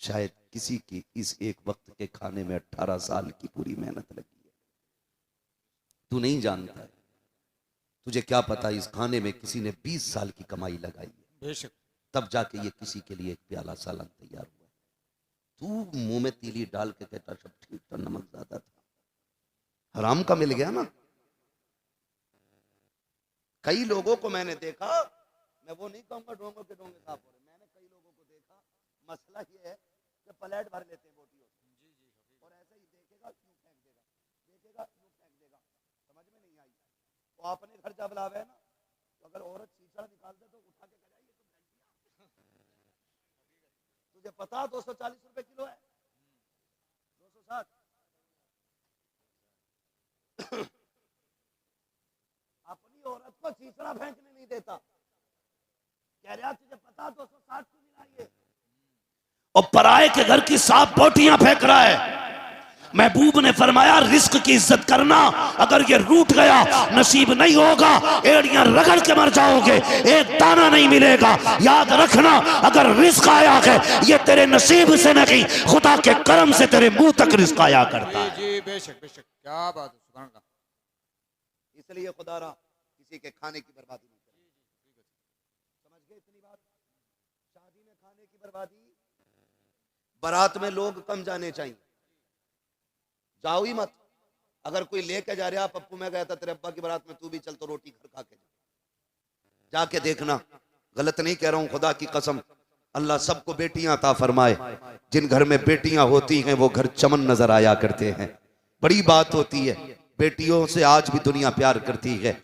शायद किसी की इस 1 वक्त के खाने में 18 साल की पूरी मेहनत लगी है। तू नहीं जानता है, तुझे क्या पता इस खाने में किसी ने 20 साल की कमाई लगाई है, बेशक, तब जाके ये किसी के लिए 1 प्याला सालन तैयार हुआ। तू मुंह में तीली डाल के कहता सब ठीक था, नमक ज्यादा था, हराम का मिल गया ना। कई लोगों को मैंने देखा, मैं वो नहीं कहूंगा डोंगों के डोंगे साफ हो रहे, मैंने कई लोगों को देखा, मसला ये है कि प्लेट भर लेते हैं बोटियों से, और ऐसे ही देखेगा क्यों फेंक देगा, देखेगा क्यों फेंक देगा, समझ में नहीं आई। तो अपने घर जब लावे ना, तो अगर औरत शीशा निकाल दे तो उठा के कराइए तो फेंक दिया। तुझे पता 240 रुपए किलो है, 260, कह रहा तुझे पता 260 क्यों मिला ये? और पराए के घर की सांप बोटियां फेंक रहा है। महबूब ने फरमाया रिस्क की इज्जत करना, अगर ये रूठ गया नसीब नहीं होगा, एड़ियां रगड़ के मर जाओगे, एक दाना नहीं मिलेगा। याद रखना अगर रिस्क आया है ये तेरे नसीब से नहीं, खुदा के करम से तेरे मुंह तक रिस्क आया करता है। जी बेशक बेशक, क्या बात है, सुभान अल्लाह। इसलिए खुदारा किसी के खाने की बर्बादी नहीं करे। समझ गए इतनी बात? शादी में खाने की बर्बादी, बारात में लोग कम जाने चाहिए, जाओ ही मत। अगर कोई लेके जा रहा, पप्पू मैं गया था तेरे अब्बा की बारात में, तू भी चल तो रोटी घर खा के जा, जाके देखना। गलत नहीं कह रहा हूं, खुदा की कसम। अल्लाह सबको बेटियां अता फरमाए। जिन घर में बेटियां होती हैं वो घर चमन नजर आया करते हैं। बड़ी बात होती है, बेटियों से आज भी दुनिया प्यार करती है,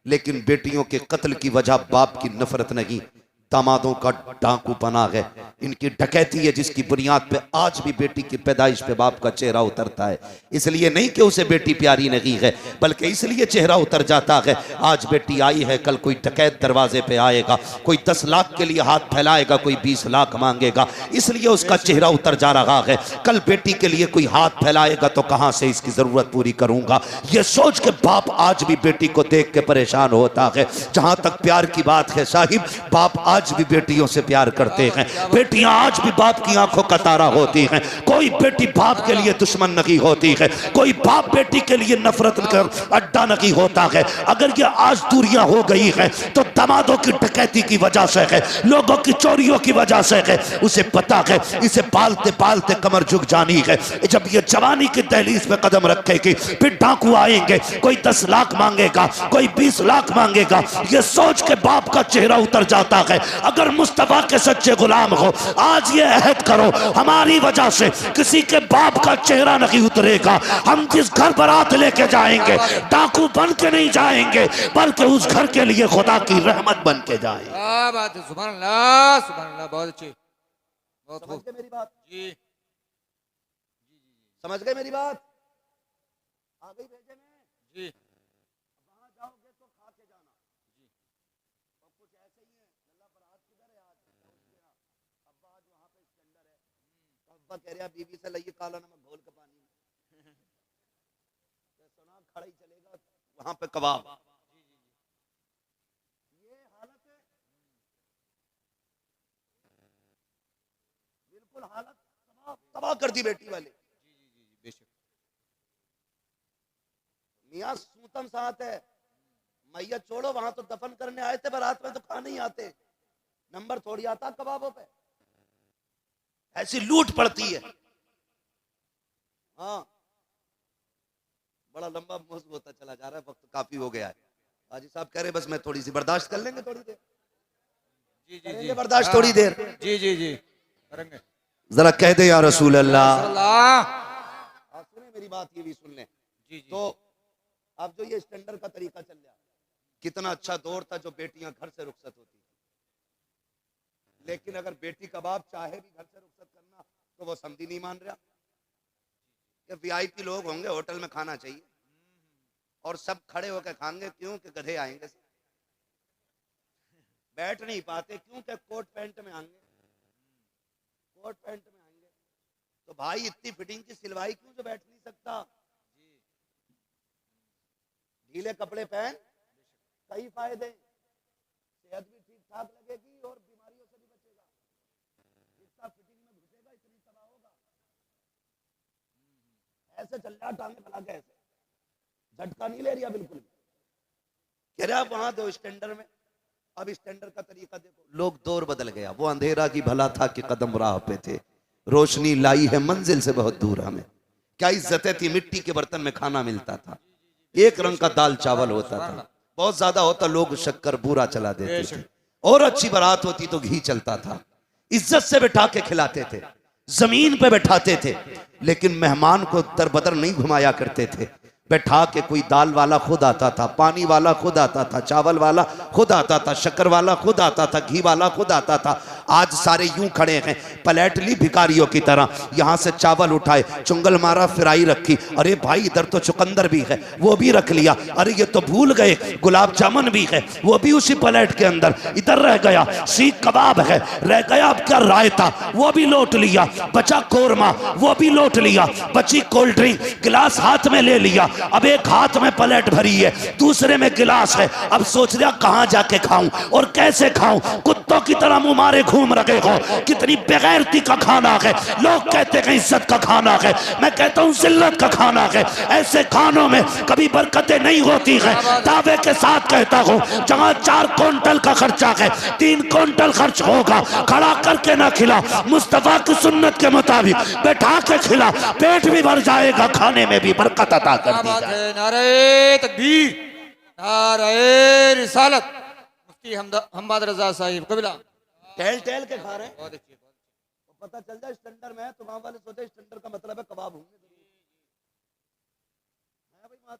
लेकिन बेटियों के कत्ल की वजह बाप की नफरत नहीं, दामादों का डाकू पना है, इनकी डकैती है, जिसकी बुनियाद पे आज भी बेटी की पैदाइश पे बाप का चेहरा उतरता है। इसलिए नहीं कि उसे बेटी प्यारी नहीं है, बल्कि इसलिए चेहरा उतर जाता है। आज बेटी आई है, कल कोई डकैत दरवाजे पे आएगा, कोई 10 लाख के लिए हाथ फैलाएगा, कोई 20 लाख मांगेगा, इसलिए उसका चेहरा उतर जा रहा है। कल बेटी के लिए कोई हाथ फैलाएगा तो कहां से इसकी जरूरत पूरी करूंगा, ये सोच के बाप आज भी बेटी को देख के परेशान होता है। जहां तक प्यार की बात है साहिब, बाप आज भी बेटियों से प्यार करते हैं, बेटियां आज भी बाप की आंखों का तारा होती हैं। कोई बेटी बाप के लिए दुश्मन नहीं होती है, कोई बाप बेटी के लिए नफरत का अड्डा नहीं होता है। अगर ये आज दूरियां हो गई है तो दामादों की डकैती की वजह से है, लोगों की चोरियों की वजह से है। उसे पता है इसे पालते पालते कमर झुक जानी है। जब ये जवानी की दहलीज पे कदम रखेगी फिर डाकू आएंगे, कोई 10 लाख मांगेगा, कोई 20 लाख मांगेगा। ये सोच के बाप का चेहरा उतर जाता है। अगर मुस्तफा के सच्चे गुलाम हो, आज ये अहद करो हमारी वजह से किसी के बाप का चेहरा नहीं उतरेगा। हम जिस घर बारात लेके जाएंगे डाकू बन के नहीं जाएंगे, बल्कि उस घर के लिए खुदा की रहमत बन के जाएंगे। क्या बात है, सुभान अल्लाह सुभान अल्लाह, बहुत अच्छी, बहुत समझ खूब। गए मेरी बात? जी समझ गए मेरी बात? आ गई भेजे में? जी वहां जाओगे तो खा के जाना। और कुछ ऐसे ही है, अल्लाह बारात किधर है? आज अब्बा आज वहां पे स्टैंडर है, तो अब्बा कह रहा बीवी से लाइए काला नमक घोल के पानी में। तो सुना खड़ा ही चलेगा, वहां पे कबाब। ये हालत है, बिल्कुल हालत तबाह कर दी बेटी वाले। बेशक, मियाँ सूतम साथ है, मैयत छोड़ो, वहां तो दफन करने आए थे, बारात में तो खाने ही आते, नंबर थोड़ी आता कबाबों पे। ऐसी लूट पड़ती है। हाँ, बड़ा लंबा मौजू होता चला जा रहा है, वक्त काफी हो गया है। हाजी साहब कह रहे बस मैं थोड़ी सी बर्दाश्त कर लेंगे, थोड़ी देर जी जी करेंगे जी, बर्दाश्त थोड़ी देर। जी जी जी करेंगे। जरा कह दे या रसूल अल्लाह। अल्लाह, सुने मेरी बात, ये भी सुन लें। जी जी, तो अब जो ये स्टैंडर्ड का तरीका चल रहा है, कितना अच्छा दौर था जो बेटियां घर से रुखसत होती थी। लेकिन अगर बेटी का बाप चाहे भी घर से रुखसत करना तो वो समझी नहीं मान रहा कि वीआईपी लोग होंगे, होटल में खाना चाहिए और सब खड़े होकर खाएंगे, क्यों कि गधे आएंगे, बैठ नहीं पाते, क्यों कि कोट पैंट में आएंगे, कोट पैंट में आएंगे। तो भाई इतनी फिटिंग की सिलवाई क्यों जो बैठ नहीं सकता? ढीले कपड़े पहन, कई फायदे, सेहत भी ठीक ठाक लगेगी और बीमारियों से भी बचेगा। जितना फिटिंग में घुसेगा इतनी तबाह होगा। ऐसे चल रहा टांगे फैला के, ऐसे झटका नहीं ले रहा बिल्कुल भी। कह रहा वहां दो स्टैंडर्ड में, अब स्टैंडर्ड का तरीका देखो, लोग दौर बदल गया। वो अंधेरा की भला था कि कदम राह पे थे, रोशनी लाई है मंजिल से बहुत दूर हमें। क्या इज्जतें थी, मिट्टी के बर्तन में खाना मिलता था, एक रंग का दाल चावल होता था, बहुत ज्यादा होता लोग शक्कर बूरा चला देते थे, और अच्छी बारात होती तो घी चलता था, इज्जत से बैठा के खिलाते थे, जमीन पे बैठाते थे, लेकिन मेहमान को दरबदर नहीं घुमाया करते थे। बैठा के कोई दाल वाला खुद आता था, पानी वाला खुद आता था, चावल वाला खुद आता था, शक्कर वाला खुद आता था, घी वाला खुद आता था। आज सारे यूं खड़े हैं, प्लेट ली भिखारियों की तरह, यहाँ से चावल उठाए, चुंगल मारा, फ्राई रखी, अरे भाई इधर तो चुकंदर भी है वो भी रख लिया, अरे ये तो भूल गए गुलाब जामुन भी है वो भी उसी प्लेट के अंदर, इधर रह गया सीख कबाब है, रह गया अब क्या रायता वो भी लौट लिया, बचा कोरमा वो भी लौट लिया, बची कोल्ड ड्रिंक गिलास हाथ में ले लिया। अब एक हाथ में प्लेट भरी है, दूसरे में गिलास है, अब सोच रहा कहां जाके खाऊं और कैसे खाऊं, कुत्तों की तरह मुंह मारे घूम रहे हो। कितनी बेगैरती का खाना है, लोग कहते हैं इज्जत का खाना है, मैं कहता हूं जिल्लत का खाना है। ऐसे खानों में कभी बरकतें नहीं होती है। दावे के साथ कहता हूं जहां 4 क्विंटल का खर्चा है 3 क्विंटल खर्च होगा, खड़ा करके ना खिला, मुस्तफा की सुन्नत के मुताबिक बैठा के खिला, पेट भी भर जाएगा, खाने में भी बरकत अता कर दी जाए। नारे तकबीर, नारे रिसालत। मुफ्ती हम्मद रजा साहिब कबिला टहल टहल के खा रहे हैं, बहुत अच्छी तो पता चल जाए स्टैंडर्ड में है, तो वहां वाले सोचे स्टैंडर्ड का मतलब है कबाब होंगे भाई वहां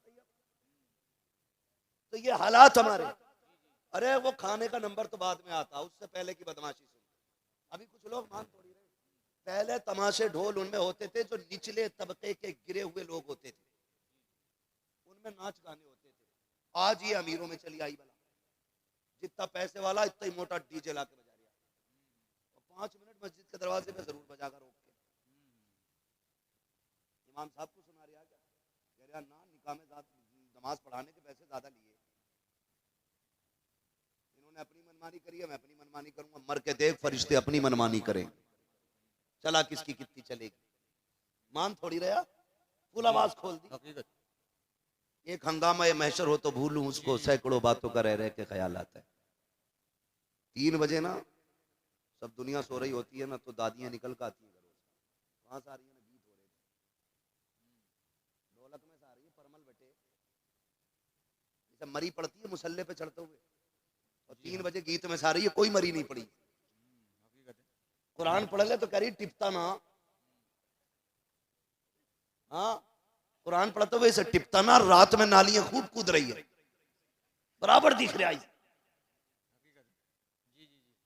तो ये हालात हमारे। अरे वो खाने का नंबर तो बाद में आता, उससे पहले की बदमाशी सुन। अभी कुछ लोग मान थोड़ी रहे, पहले तमाशे ढोल उनमें होते थे जो निचले तबके के गिरे हुए लोग होते थे, उनमें नाच गाने होते थे। आज ये अमीरों में चली आई बला, जितना पैसे वाला इतना ही मोटा डीजे ला के बजा रहा, और 5 मिनट मस्जिद के दरवाजे पे जरूर बजा कर रोक के। इमाम साहब को सुना रहा क्या, कह रहा ना निकाह में नमाज पढ़ाने के पैसे ज्यादा लिए, इन्होंने अपनी मनमानी करी है, मैं अपनी मनमानी करूंगा, मर के देख फरिश्ते अपनी मनमानी करेंगे, चला किसकी कितनी चलेगी। मान थोड़ी रहा, फुल आवाज खोल दी। एक हंगामा ये महशर हो तो भूलूं उसको, सैकड़ों बातों का रह रह के ख्याल आता है। 3 बजे ना सब दुनिया सो रही होती है ना, तो दादियां निकल कर आती है घरों से, वहां से आ रही है ना, गीत हो रहे थे, ढोलक में से आ रही है परमल बटे, जैसे मरी पड़ती है मुसल्ले पे चढ़ते हुए, और 3 बजे गीत में से आ रही है, कोई मरी नहीं पड़ी। कुरान पढ़ ले तो कह रही टिपता ना, हाँ कुरान पढ़ते हुए इसे टिपता ना, रात में नालियां खूब कूद रही है, बराबर दिख रहा है।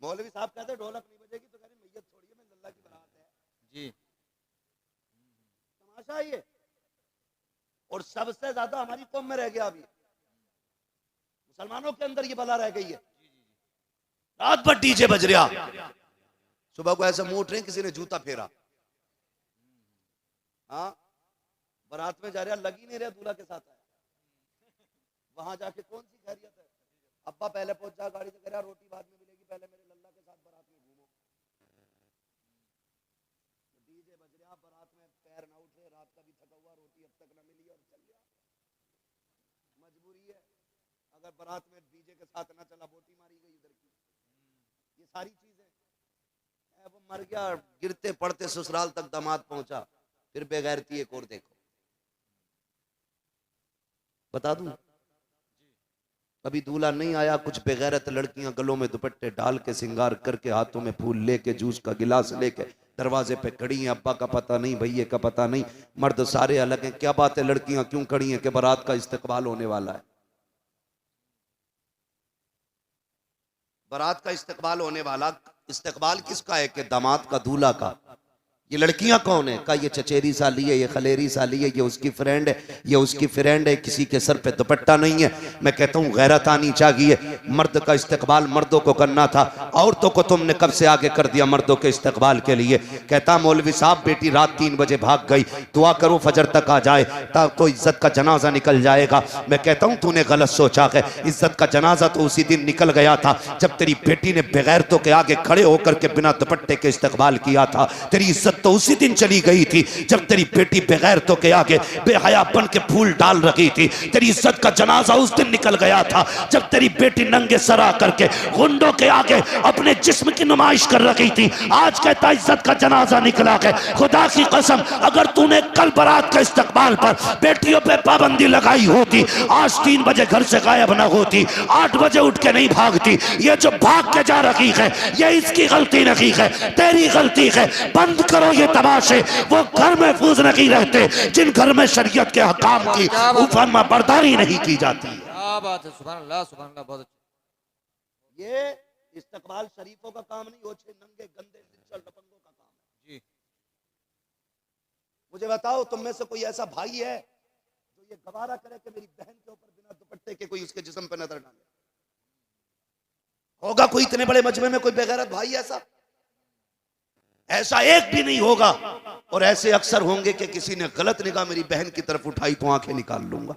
मौलवी साहब कहते ढोलक नहीं बजेगी तो कह रही मैयत छोड़िए, मैं अल्लाह की बारात है जी, तमाशा ये। और सबसे ज्यादा हमारी कौम में रह गया अभी, मुसलमानों के अंदर ये बला रह गई है, रात भर डीजे बज रहा, सुबह को ऐसे मुंह उठ रहे किसी ने जूता फेरा, हाँ बारात में जा रहा, लग ही नहीं रहा दूल्हा के साथ आया, वहां जाके कौन सी खैरियत है। अब्बा पहले पहुंच जा गाड़ी से, कह रहा रोटी बाद में मिलेगी, पहले मेरे लल्ला के साथ बारात में घूमो। डीजे बज रहा, बारात में पैर ना उठे, रात का भी थका हुआ, रोटी अब तक ना मिली और चल गया, मजबूरी है। अगर बारात में डीजे के साथ ना चला, बोटी मारी गई इधर की, ये सारी चीजें। वो मर गया, गिरते पड़ते ससुराल तक दामाद पहुंचा, फिर बेगैरती एक और देखो। बता दूं अभी दूल्हा नहीं आया, कुछ बेगैरत लड़कियां गलों में दुपट्टे डाल के सिंगार करके, हाथों में फूल लेके, जूस का गिलास लेके दरवाजे पे खड़ी हैं, अब्बा का पता नहीं, भैये का पता नहीं, मर्द सारे अलग हैं। क्या बात है, लड़कियां क्यों खड़ी हैं? कि बारात का इस्तकबाल होने वाला है, बारात का इस्तकबाल होने वाला। इस्तकबाल किसका है? कि दामाद का, दूल्हा का। ये लड़कियां कौन है? का ये चचेरी साली है, ये खलेरी साली है, ये उसकी फ्रेंड है, ये उसकी फ्रेंड है, किसी के सर पे दुपट्टा नहीं है। मैं कहता हूँ गैरत आनी चाहिए। मर्द का इस्तकबाल मर्दों को करना था, औरतों को तुमने कब से आगे कर दिया मर्दों के इस्तकबाल के लिए। कहता मौलवी साहब बेटी रात 3 बजे भाग गई, दुआ करो फजर तक आ जाए तो इज्जत का जनाजा निकल जाएगा। मैं कहता हूँ तूने गलत सोचा है, इज्जत का जनाजा तो उसी दिन निकल गया था जब तेरी बेटी ने बेगैरतों के आगे खड़े होकर के बिना दुपट्टे के इस्तकबाल किया था। तेरी इज्जत तो उसी दिन चली गई थी जब तेरी बेटी बेगैरतों के आगे बेहया बन के फूल डाल रही थी। तेरी इज्जत का जनाजा उस दिन निकल गया था जब तेरी बेटी नंगे सरा करके गुंडों के आगे अपने जिस्म की नुमाइश कर रही थी। आज कहता इज्जत का जनाजा निकला है। खुदा की कसम अगर तूने कल बारात के इस्तकबाल पर बेटियों पे पाबंदी लगाई होती, आज 3 बजे घर से गायब न होती, 8 बजे उठ के नहीं भागती। ये जो भाग के जा रही है ये इसकी गलती नहीं है, तेरी गलती है। बंद करो करो ये तमाशे वो घर महफूज नहीं रहते जिन घर में शरीयत के हकाम की फर्मा बरदारी नहीं की जाती। क्या बात है, सुभान अल्लाह सुभान अल्लाह, बहुत अच्छा। ये इस्तकबाल शरीफों का काम नहीं, वो छे नंगे गंदे लपंगों का काम है। जी मुझे बताओ तुम में से कोई ऐसा भाई है जो ये गवारा करे कि मेरी बहन के ऊपर बिना दुपट्टे के कोई उसके जिस्म पे नजर डाले? होगा कोई इतने बड़े मजमे में कोई बेगैरत भाई ऐसा? ऐसा एक भी नहीं होगा। और ऐसे अक्सर होंगे कि किसी ने गलत निगाह मेरी बहन की तरफ उठाई तो आंखें निकाल लूंगा।